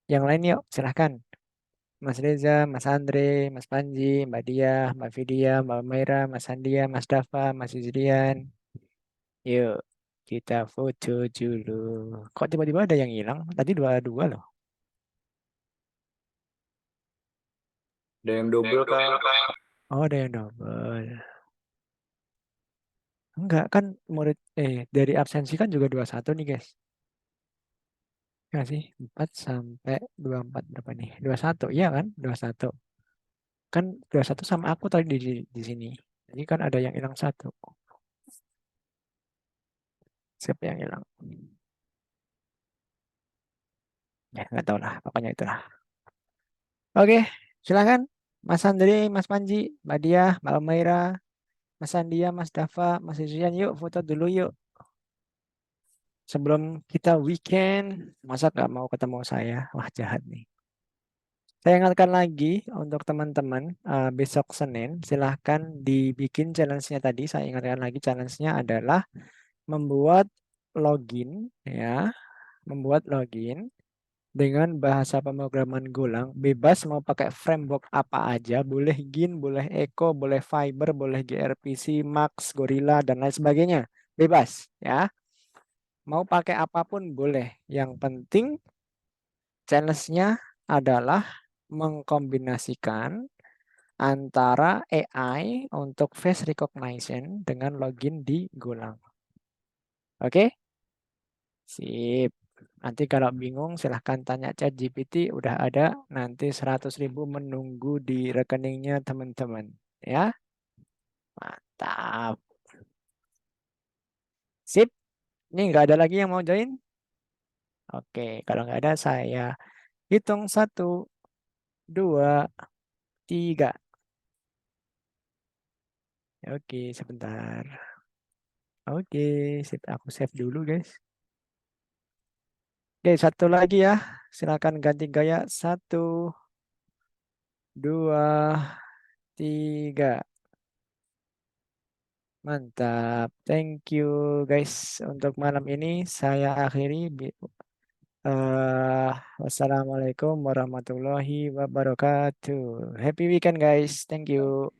Speaker 1: yang lain yuk, silahkan. Mas Reza, Mas Andre, Mas Panji, Mbak Dia, Mbak Vidya, Mbak Maira, Mas Andia, Mas Dafa, Mas Izrian. Yuk, kita foto dulu. Kok tiba-tiba ada yang hilang? Tadi dua-dua loh.
Speaker 10: Ada yang double Kak.
Speaker 1: Oh, ada yang double. Enggak, kan murid dari absensi kan juga 21 nih, guys. Ya sih, 4 sampai 24 berapa nih? 21, iya kan? 21. Kan 21 sama aku tadi di sini. Jadi kan ada yang hilang satu. Siapa yang hilang? Ya, nggak tahu lah. Pokoknya itulah. Oke, silakan. Mas Andri, Mas Panji, Mbak Dia, Mbak Maira, Mas Andia, Mas Dafa, Mas Izuyan, yuk foto dulu yuk. Sebelum kita weekend, masa nggak mau ketemu saya? Wah, jahat nih. Saya ingatkan lagi untuk teman-teman, besok Senin, silahkan dibikin challenge-nya tadi. Saya ingatkan lagi challenge-nya adalah membuat login, ya, membuat login dengan bahasa pemrograman Golang. Bebas mau pakai framework apa aja, boleh Gin, boleh Echo, boleh Fiber, boleh gRPC, Max, Gorilla, dan lain sebagainya. Bebas, ya. Mau pakai apapun boleh. Yang penting challenge-nya adalah mengkombinasikan antara AI untuk face recognition dengan login di Golang. Oke? Sip. Nanti kalau bingung silahkan tanya ChatGPT, udah ada nanti 100.000 menunggu di rekeningnya teman-teman. Ya, mantap. Sip. Ini nggak ada lagi yang mau join? Oke, kalau nggak ada saya hitung 1, 2, 3. Oke, sebentar. Oke, sip. Aku save dulu, guys. Oke, satu lagi ya. Silakan ganti gaya. 1, 2, 3. Mantap. Thank you, guys. Untuk malam ini saya akhiri. Wassalamualaikum warahmatullahi wabarakatuh. Happy weekend, guys. Thank you.